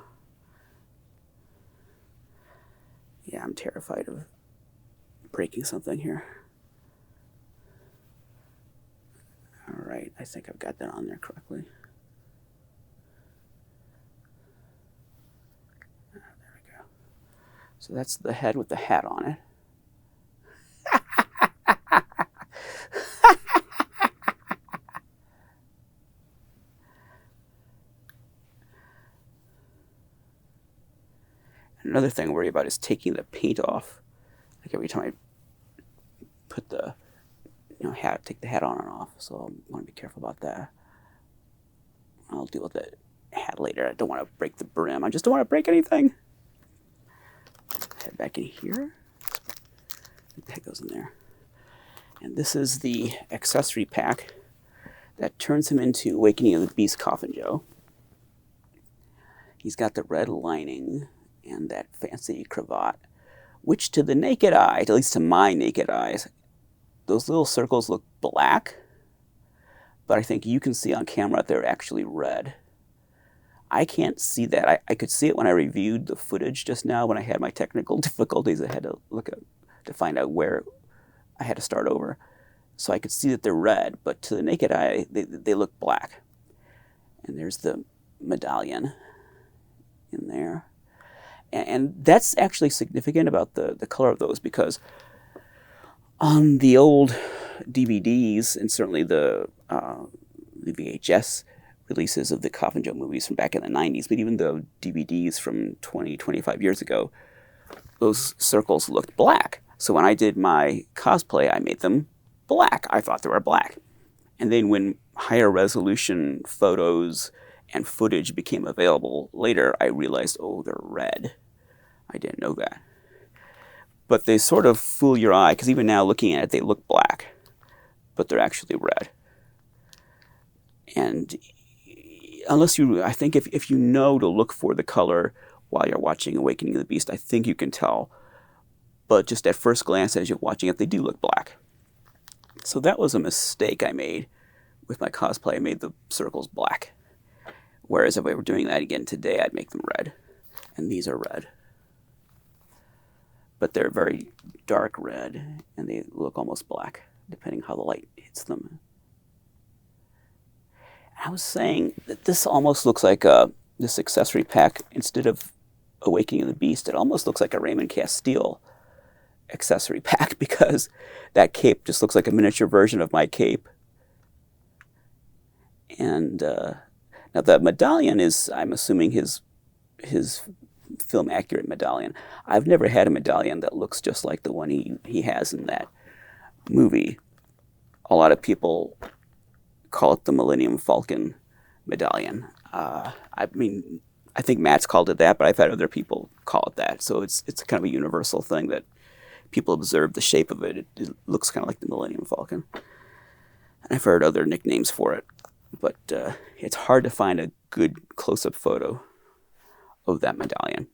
Yeah, I'm terrified of breaking something here. All right, I think I've got that on there correctly. There we go. So that's the head with the hat on it. Another thing I worry about is taking the paint off. Like every time I put the hat, take the hat on and off. So I want to be careful about that. I'll deal with the hat later. I don't want to break the brim. I just don't want to break anything. Head back in here. The head goes in there. And this is the accessory pack that turns him into Awakening of the Beast Coffin Joe. He's got the red lining and that fancy cravat, which to the naked eye, at least to my naked eyes, those little circles look black, but I think you can see on camera they're actually red. I can't see that. I could see it when I reviewed the footage just now when I had my technical difficulties. I had to look at to find out where I had to start over. So I could see that they're red, but to the naked eye, they look black. And there's the medallion in there. And that's actually significant about the color of those, because on the old DVDs, and certainly the VHS releases of the Coffin Joe movies from back in the 90s, but even the DVDs from 20, 25 years ago, those circles looked black. So when I did my cosplay, I made them black. I thought they were black. And then when higher resolution photos and footage became available later, I realized, oh, they're red. I didn't know that. But they sort of fool your eye, because even now looking at it, they look black, but they're actually red. And unless you, I think if you know to look for the color while you're watching Awakening of the Beast, I think you can tell. But just at first glance, as you're watching it, they do look black. So that was a mistake I made with my cosplay. I made the circles black. Whereas if I were doing that again today, I'd make them red. And these are red. But they're very dark red, and they look almost black, depending how the light hits them. I was saying that this almost looks like this accessory pack, instead of Awakening of the Beast, it almost looks like a Raymond Castile accessory pack, because that cape just looks like a miniature version of my cape. And now the medallion is, I'm assuming, his film accurate medallion. I've never had a medallion that looks just like the one he has in that movie. A lot of people call it the Millennium Falcon medallion. I mean, I think Matt's called it that, but I've had other people call it that. So it's kind of a universal thing that people observe the shape of it. It looks kind of like the Millennium Falcon. And I've heard other nicknames for it, but it's hard to find a good close-up photo of that medallion.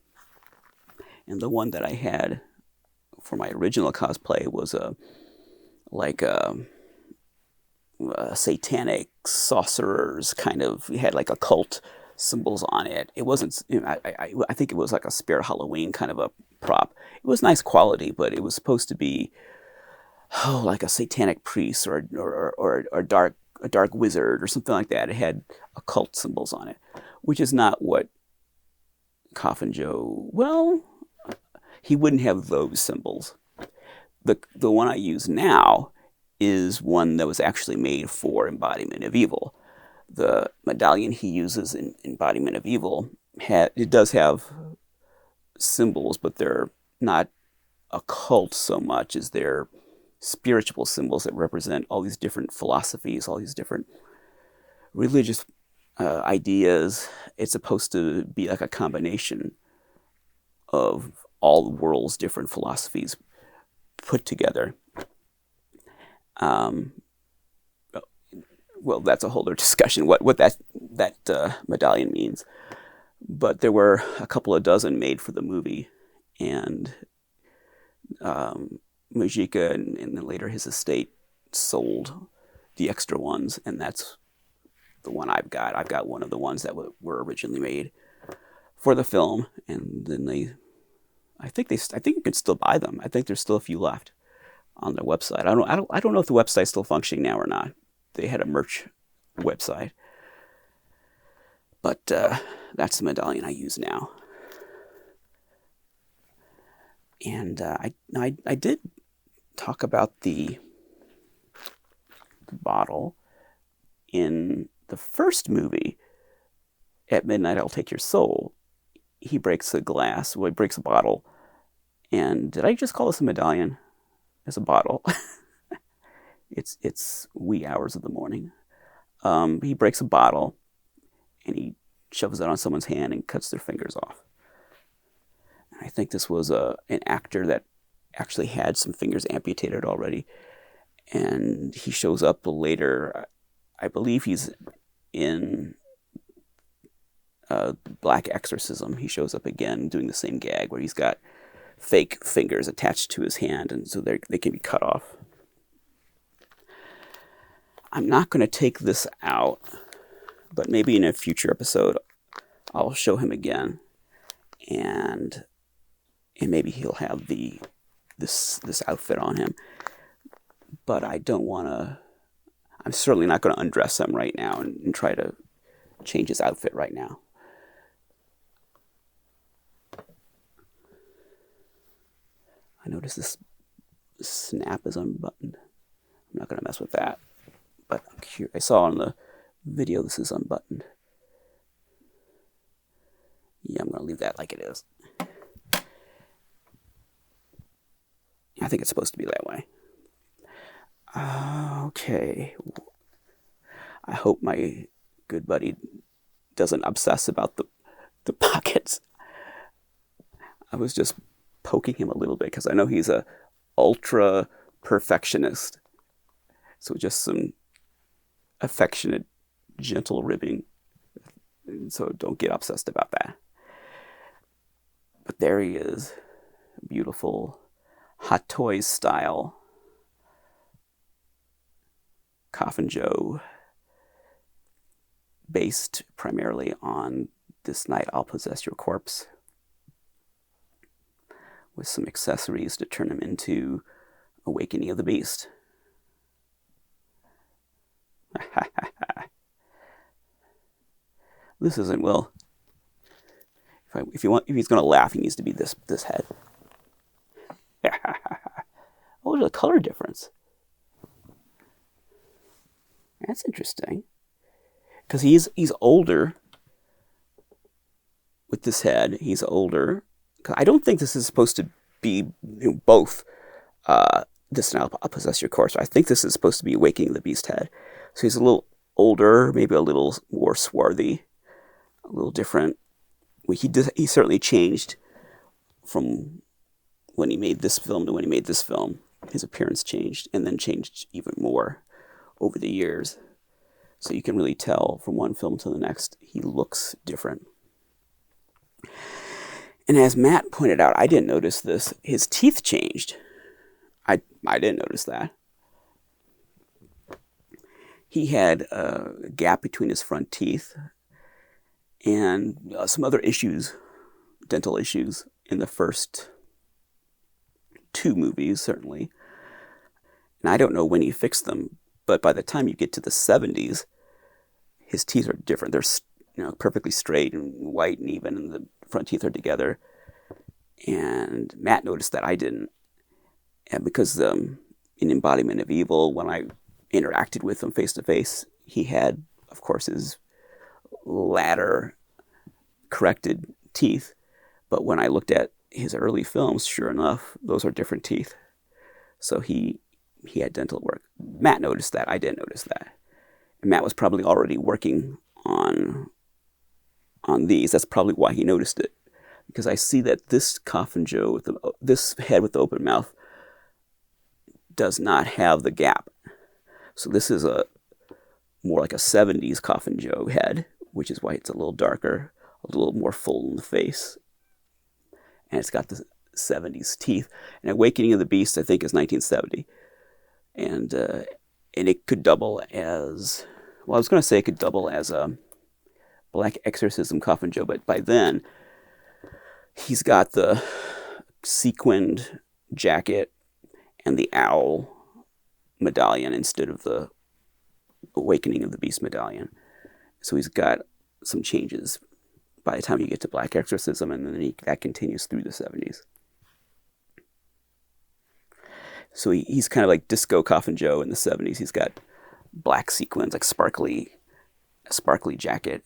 And the one that I had for my original cosplay was a satanic sorcerers kind of, it had like occult symbols on it. It wasn't, I think it was like a Spirit Halloween kind of a prop. It was nice quality, but it was supposed to be like a satanic priest or a dark wizard or something like that. It had occult symbols on it, which is not what Coffin Joe, well, he wouldn't have those symbols. The one I use now is one that was actually made for Embodiment of Evil. The medallion he uses in Embodiment of Evil, it does have symbols, but they're not occult so much as they're spiritual symbols that represent all these different philosophies, all these different religious ideas. It's supposed to be like a combination of all the world's different philosophies put together. Well, that's a whole other discussion, what that medallion means. But there were a couple of dozen made for the movie, and Majika and then later his estate sold the extra ones, and that's the one I've got. I've got one of the ones that were originally made for the film, and then I think you can still buy them. I think there's still a few left on their website. I don't know if the website's still functioning now or not. They had a merch website, but that's the medallion I use now. And I did talk about the bottle in the first movie. At Midnight I'll Take Your Soul. He breaks a glass. Well, he breaks a bottle. And did I just call this a medallion? It's a bottle. It's wee hours of the morning. He breaks a bottle, and he shoves it on someone's hand and cuts their fingers off. And I think this was an actor that actually had some fingers amputated already, and he shows up later. I believe he's in Black Exorcism. He shows up again doing the same gag where he's got fake fingers attached to his hand, and so they can be cut off. I'm not going to take this out, but maybe in a future episode I'll show him again, and maybe he'll have this outfit on him. But I don't want to. I'm certainly not going to undress him right now and try to change his outfit right now. I notice this snap is unbuttoned. I'm not going to mess with that. But I'm curious. I saw on the video this is unbuttoned. Yeah, I'm going to leave that like it is. I think it's supposed to be that way. Okay. I hope my good buddy doesn't obsess about the pockets. I was just poking him a little bit because I know he's a ultra perfectionist. So just some affectionate, gentle ribbing. So don't get obsessed about that. But there he is. Beautiful Hot Toys style Coffin Joe, based primarily on This Night I'll Possess Your Corpse, with some accessories to turn him into Awakening of the Beast. This isn't Will. If he's going to laugh, he needs to be this head. Oh, there's a color difference. That's interesting. Because he's older with this head. He's older. I don't think this is supposed to be both This Night I'll Possess Your Corpse. I think this is supposed to be Awakening the Beast head. So he's a little older, maybe a little more swarthy, a little different. He certainly changed from when he made this film to when he made this film. His appearance changed, and then changed even more over the years. So you can really tell from one film to the next, he looks different. And as Matt pointed out, I didn't notice this. His teeth changed. I didn't notice that. He had a gap between his front teeth and some other issues, dental issues, in the first two movies, certainly. And I don't know when he fixed them, but by the time you get to the 70s, his teeth are different. They're perfectly straight and white and even, and the front teeth are together. And Matt noticed that I didn't. And because in Embodiment of Evil, when I interacted with him face to face, he had, of course, his latter corrected teeth. But when I looked at his early films, sure enough, those are different teeth. So he had dental work. Matt noticed that. I didn't notice that. And Matt was probably already working on these. That's probably why he noticed it, because I see that this Coffin Joe with this head with the open mouth does not have the gap. So this is more like a 70s Coffin Joe head, which is why it's a little darker, a little more full in the face, and it's got the 70s teeth. And Awakening of the Beast, I think, is 1970, and it could double as, well, I was going to say it could double as a Black Exorcism Coffin Joe, but by then he's got the sequined jacket and the owl medallion instead of the Awakening of the Beast medallion. So he's got some changes by the time you get to Black Exorcism, and then that continues through the 70s. So he's kind of like Disco Coffin Joe in the 70s. He's got black sequins, like sparkly jacket,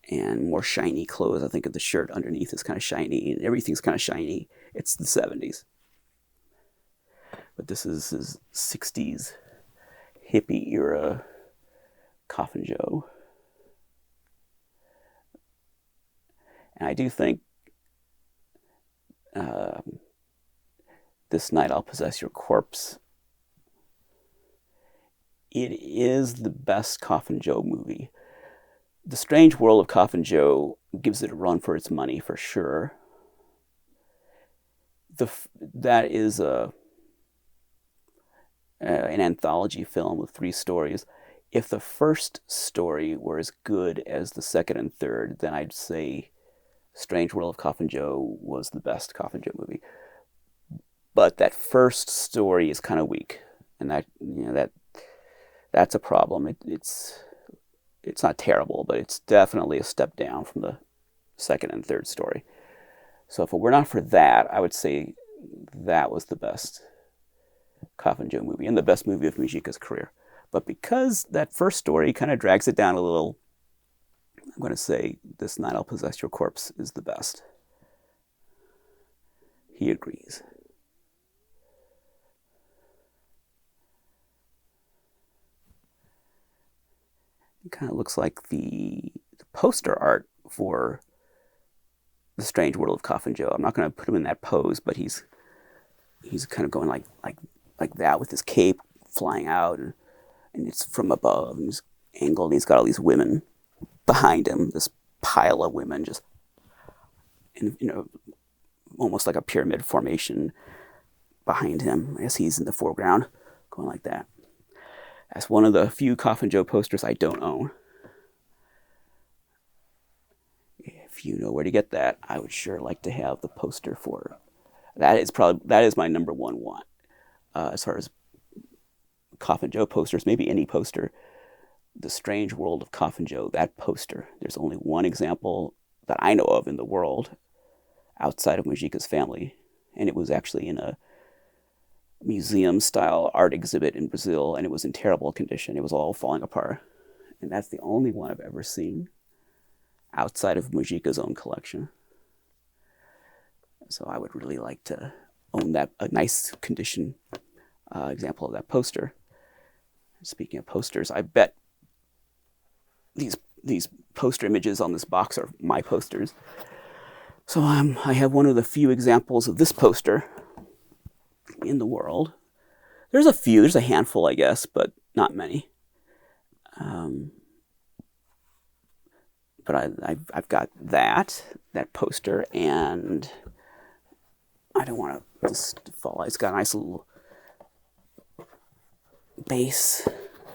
and more shiny clothes. I think of the shirt underneath is kind of shiny, and everything's kind of shiny. It's the 70s. But this is his 60s hippie era Coffin Joe. And I do think This Night I'll Possess Your Corpse, it is the best Coffin Joe movie. The Strange World of Coffin Joe gives it a run for its money, for sure. That is an anthology film with 3 stories. If the first story were as good as the second and third, then I'd say Strange World of Coffin Joe was the best Coffin Joe movie. But that first story is kind of weak, and that's a problem. It's not terrible, but it's definitely a step down from the second and third story. So if it were not for that, I would say that was the best Coffin Joe movie and the best movie of Mujica's career. But because that first story kind of drags it down a little, I'm going to say This Night I'll Possess Your Corpse is the best. He agrees. It kind of looks like the poster art for The Strange World of Coffin Joe. I'm not going to put him in that pose, but he's kind of going like that with his cape flying out, and it's from above, and he's angled, and he's got all these women behind him, this pile of women just, in, almost like a pyramid formation behind him as he's in the foreground, going like that. That's one of the few Coffin Joe posters I don't own. If you know where to get that, I would sure like to have the poster for it. That is my number one want. As far as Coffin Joe posters, maybe any poster, The Strange World of Coffin Joe, that poster, there's only one example that I know of in the world outside of Mujica's family, and it was actually in a museum-style art exhibit in Brazil, and it was in terrible condition. It was all falling apart, and that's the only one I've ever seen outside of Mujica's own collection. So I would really like to own a nice condition example of that poster. Speaking of posters, I bet these poster images on this box are my posters. So I have one of the few examples of this poster in the world. There's a handful, I guess, but not many. But I've got that poster, and I don't want to just fall. It's got a nice little base.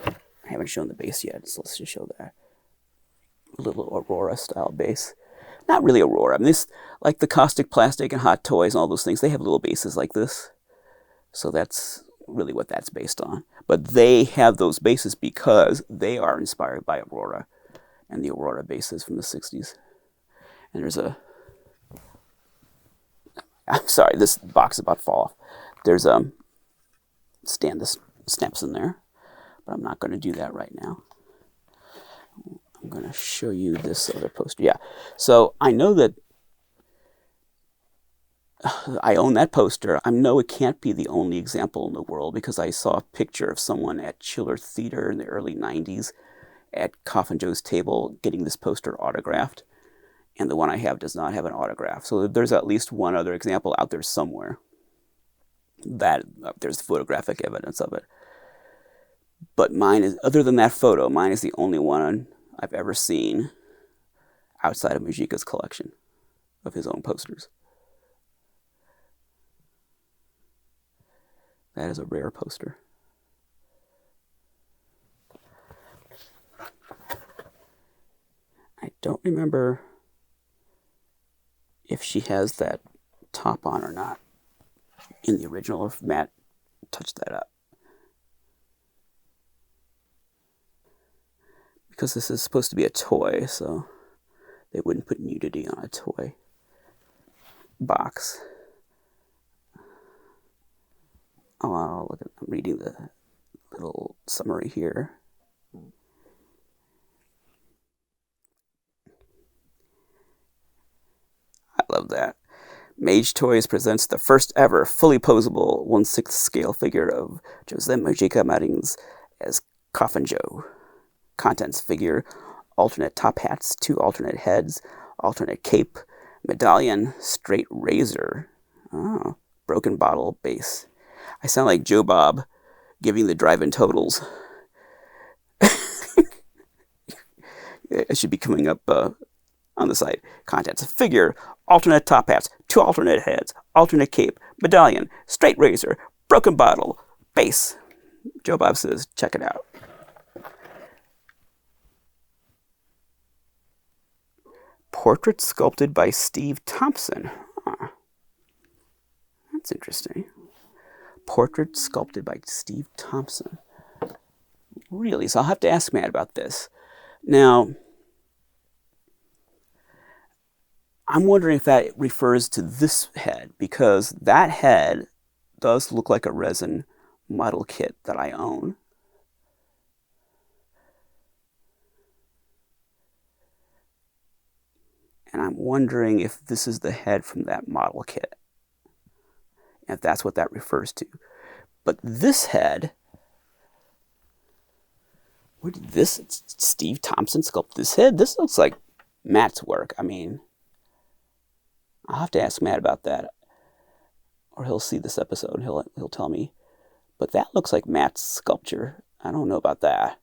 I haven't shown the base yet, so let's just show that. A little Aurora style base. Not really Aurora. I mean, this, like the Caustic Plastic and Hot Toys and all those things, they have little bases like this. So that's really what that's based on. But they have those bases because they are inspired by Aurora and the Aurora bases from the 60s. And there's I'm sorry, this box is about to fall off. There's a stand the snaps in there, but I'm not going to do that right now. I'm going to show you this other poster. Yeah, so I know that I own that poster. I know it can't be the only example in the world because I saw a picture of someone at Chiller Theater in the early 90s, at Coffin Joe's table getting this poster autographed, and the one I have does not have an autograph. So there's at least one other example out there somewhere that there's photographic evidence of it. But mine is, other than that photo, mine is the only one I've ever seen outside of Majika's collection of his own posters. That is a rare poster. I don't remember if she has that top on or not in the original, or if Matt touched that up. Because this is supposed to be a toy, so they wouldn't put nudity on a toy box. Oh, look at, I'm reading the little summary here. I love that. Mage Toys presents the first ever fully posable 1/6 scale figure of José Majica Marins as Coffin Joe. Contents: figure, alternate top hats, 2 alternate heads, alternate cape, medallion, straight razor, broken bottle base. I sound like Joe Bob giving the drive-in totals. It should be coming up on the site. Contents: figure, alternate top hats, 2 alternate heads, alternate cape, medallion, straight razor, broken bottle, base. Joe Bob says, check it out. Portrait sculpted by Steve Thompson. That's interesting. Portrait sculpted by Steve Thompson. Really? So I'll have to ask Matt about this. Now, I'm wondering if that refers to this head, because that head does look like a resin model kit that I own. And I'm wondering if this is the head from that model kit, if that's what that refers to. But this head, where did this, Steve Thompson sculpt this head? This looks like Matt's work. I mean, I'll have to ask Matt about that, or he'll see this episode and he'll tell me. But that looks like Matt's sculpture. I don't know about that.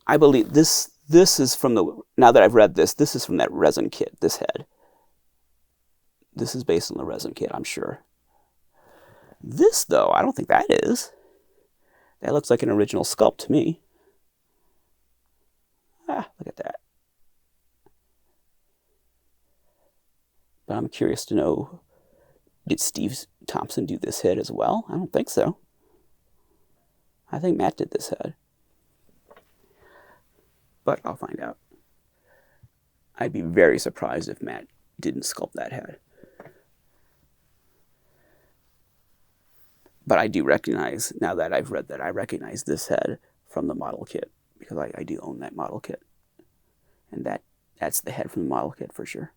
I believe this is from the, now that I've read this is from that resin kit, this head. This is based on the resin kit, I'm sure. This, though, I don't think that is. That looks like an original sculpt to me. Look at that. But I'm curious to know, did Steve Thompson do this head as well? I don't think so. I think Matt did this head. But I'll find out. I'd be very surprised if Matt didn't sculpt that head. But I do recognize, now that I've read that, I recognize this head from the model kit, because I do own that model kit. And that's the head from the model kit for sure.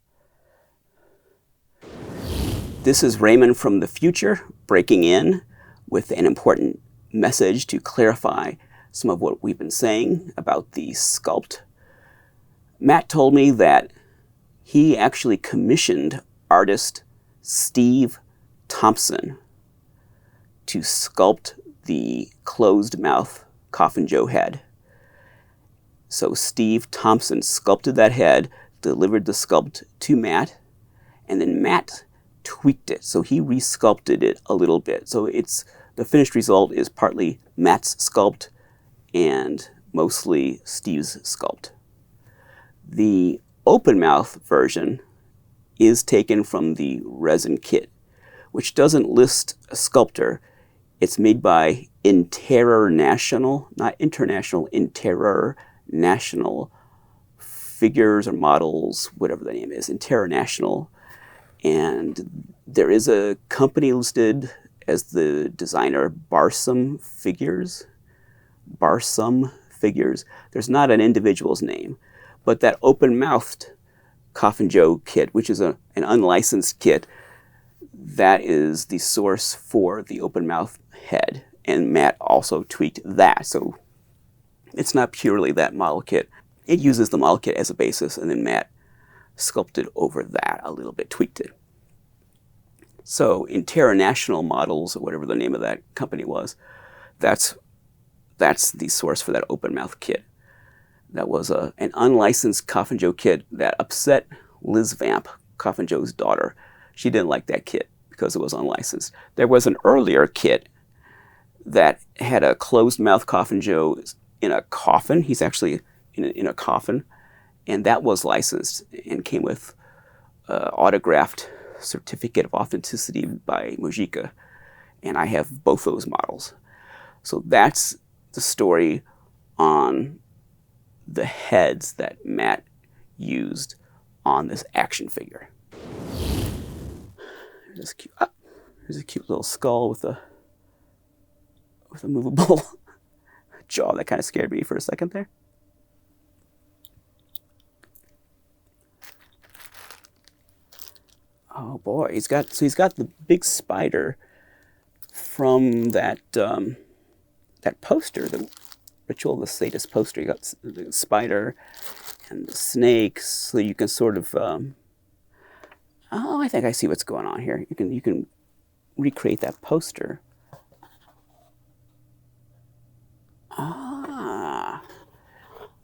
This is Raymond from the future breaking in with an important message to clarify some of what we've been saying about the sculpt. Matt told me that he actually commissioned artist Steve Thompson to sculpt the closed mouth Coffin Joe head. So Steve Thompson sculpted that head, delivered the sculpt to Matt, and then Matt tweaked it. So he resculpted it a little bit. So the finished result is partly Matt's sculpt and mostly Steve's sculpt. The open mouth version is taken from the resin kit, which doesn't list a sculptor. It's made by International, not International, International Figures or Models, whatever the name is, International. And there is a company listed as the designer, Barsum Figures. Barsum Figures. There's not an individual's name, but that open-mouthed Coffin Joe kit, which is an unlicensed kit, that is the source for the open mouth head. And Matt also tweaked that. So It's not purely that model kit. It uses the model kit as a basis, and then Matt sculpted over that a little bit, tweaked it. So in Terra National Models, or whatever the name of that company was, that's the source for that open mouth kit. That was an unlicensed Coffin Joe kit that upset Liz Vamp, Coffin Joe's daughter. She didn't like that kit because it was unlicensed. There was an earlier kit that had a closed mouth Coffin Joe in a coffin. He's actually in a coffin, and that was licensed and came with autographed certificate of authenticity by Mujica, and I have both those models. So that's the story on the heads that Matt used on this action figure. There's a cute little skull with a movable jaw. That kind of scared me for a second there. Oh boy, he's got the big spider from that poster, the Ritual of the Sadist poster. You got the spider and the snakes, so you can sort of. I think I see what's going on here. You can recreate that poster.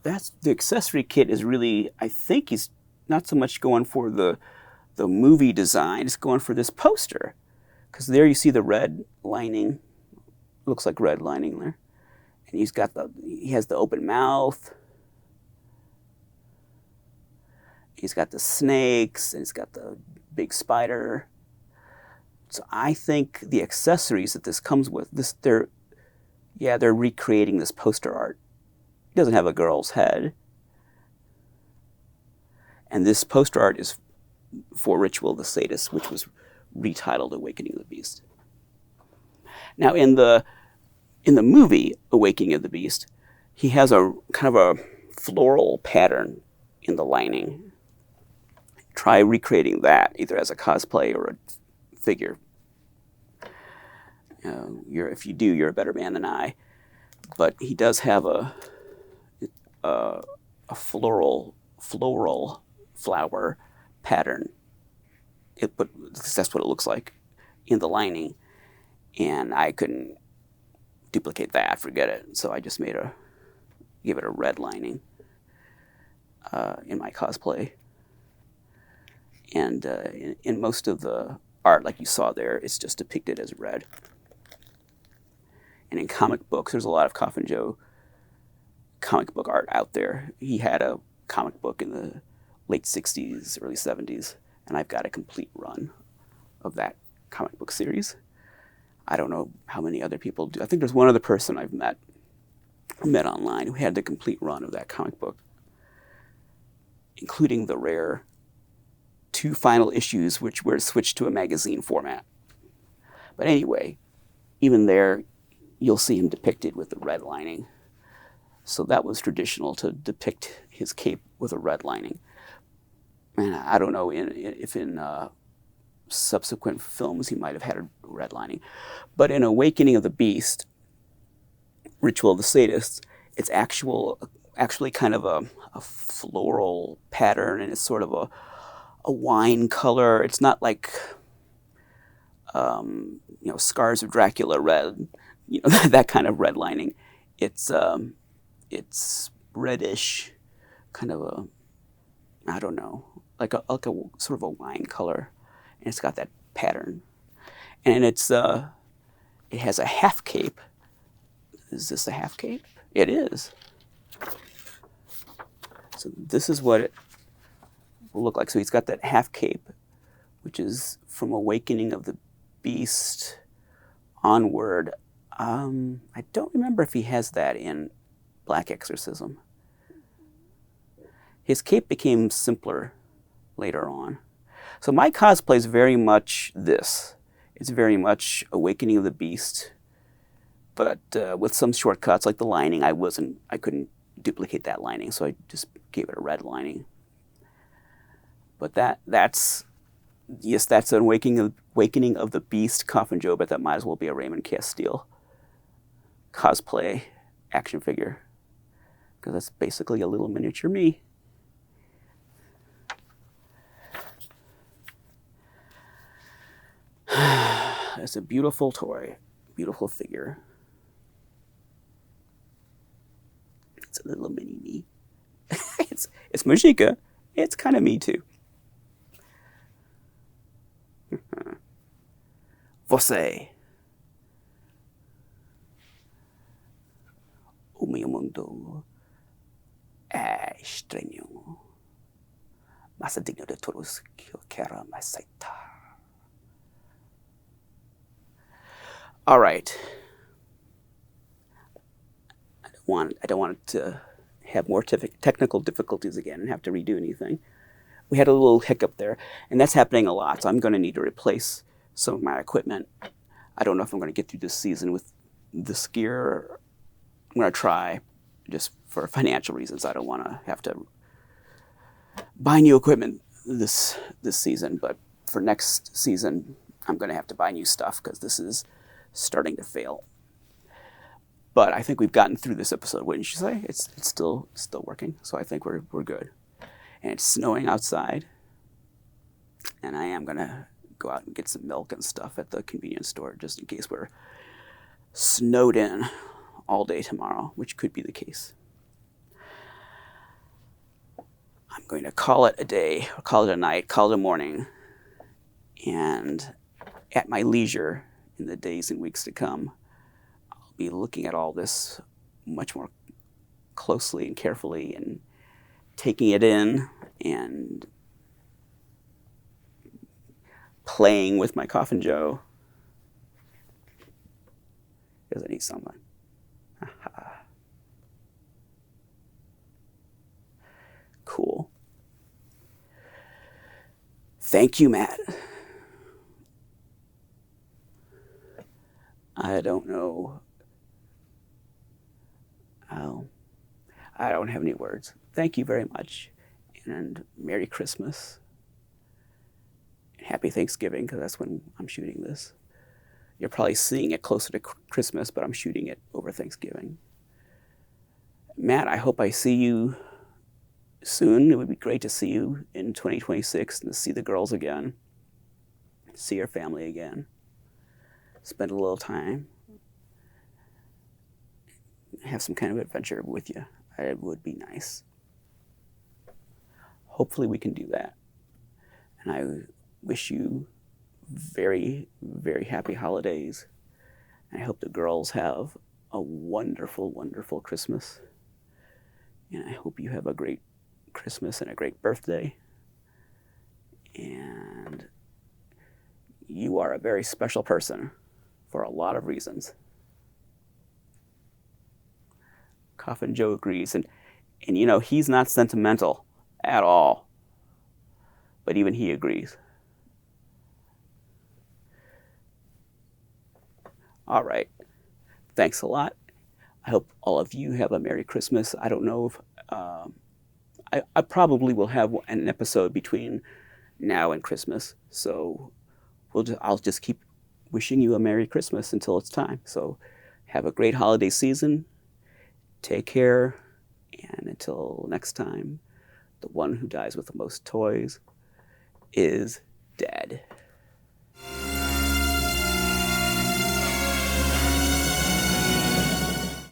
That's the accessory kit is really. I think he's not so much going for the movie design. It's going for this poster, because there you see the red lining. Looks like red lining there. And he has the open mouth. He's got the snakes, and he's got the big spider. So I think the accessories that this comes with, they're recreating this poster art. It doesn't have a girl's head. And this poster art is for Ritual of the Sadist, which was retitled Awakening of the Beast. Now in the movie Awakening of the Beast, he has a kind of a floral pattern in the lining. Try recreating that either as a cosplay or a figure. If you do, you're a better man than I. But he does have a floral flower pattern. But that's what it looks like in the lining, and I couldn't duplicate that. Forget it. So I just gave it a red lining in my cosplay. And in most of the art, like you saw there, it's just depicted as red. And in comic books, there's a lot of Coffin Joe comic book art out there. He had a comic book in the late 60s, early 70s, and I've got a complete run of that comic book series. I don't know how many other people do. I think there's one other person I've met online who had the complete run of that comic book, including the rare 2 final issues, which were switched to a magazine format. But anyway, even there, you'll see him depicted with the red lining. So that was traditional, to depict his cape with a red lining. And I don't know if in subsequent films he might have had a red lining. But in Awakening of the Beast, Ritual of the Sadist, it's actually kind of a floral pattern, and it's sort of a wine color. It's not like Scars of Dracula red, that kind of red lining. It's reddish, kind of I don't know, like a sort of a wine color, and it's got that pattern, and it has a half cape. Is this a half cape? It is. So this is what it will look like. So he's got that half cape, which is from Awakening of the Beast onward. I don't remember if he has that in Black Exorcism. His cape became simpler later on. So my cosplay is very much this. It's very much Awakening of the Beast, but with some shortcuts, like the lining. I couldn't duplicate that lining, so I just gave it a red lining. But that's an Awakening of the Beast Coffin Joe, but that might as well be a Raymond Castile cosplay action figure. because that's basically a little miniature me. It's a beautiful toy, beautiful figure. It's a little mini me. it's Majika. It's kind of me too. Você. O meu mundo é estranho, mas é digno de todos que eu quero me aceitar. All right. I don't want to have more technical difficulties again and have to redo anything. We had a little hiccup there, and that's happening a lot. So I'm going to need to replace some of my equipment. I don't know if I'm going to get through this season with this gear. I'm going to try, just for financial reasons. I don't want to have to buy new equipment this season, but for next season, I'm going to have to buy new stuff because this is starting to fail. But I think we've gotten through this episode, wouldn't you say? It's still working, so I think we're good. And it's snowing outside, and I am gonna go out and get some milk and stuff at the convenience store just in case we're snowed in all day tomorrow, which could be the case. I'm going to call it a day, or call it a night, call it a morning, and at my leisure in the days and weeks to come, I'll be looking at all this much more closely and carefully and taking it in and playing with my Coffin Joe. Because I need someone. Cool. Thank you, Matt. I don't know. I don't have any words. Thank you very much. And Merry Christmas. And Happy Thanksgiving, because that's when I'm shooting this. You're probably seeing it closer to Christmas, but I'm shooting it over Thanksgiving. Matt, I hope I see you soon. It would be great to see you in 2026 and to see the girls again, see your family again, spend a little time, have some kind of adventure with you. It would be nice. Hopefully we can do that. And I wish you very, very happy holidays. I hope the girls have a wonderful, wonderful Christmas. And I hope you have a great Christmas and a great birthday. And you are a very special person for a lot of reasons. Coffin Joe agrees. And you know, he's not sentimental at all. But even he agrees. All right. Thanks a lot. I hope all of you have a Merry Christmas. I don't know if I probably will have an episode between now and Christmas. So I'll just keep wishing you a Merry Christmas until it's time. So have a great holiday season. Take care. And until next time, the one who dies with the most toys is dead.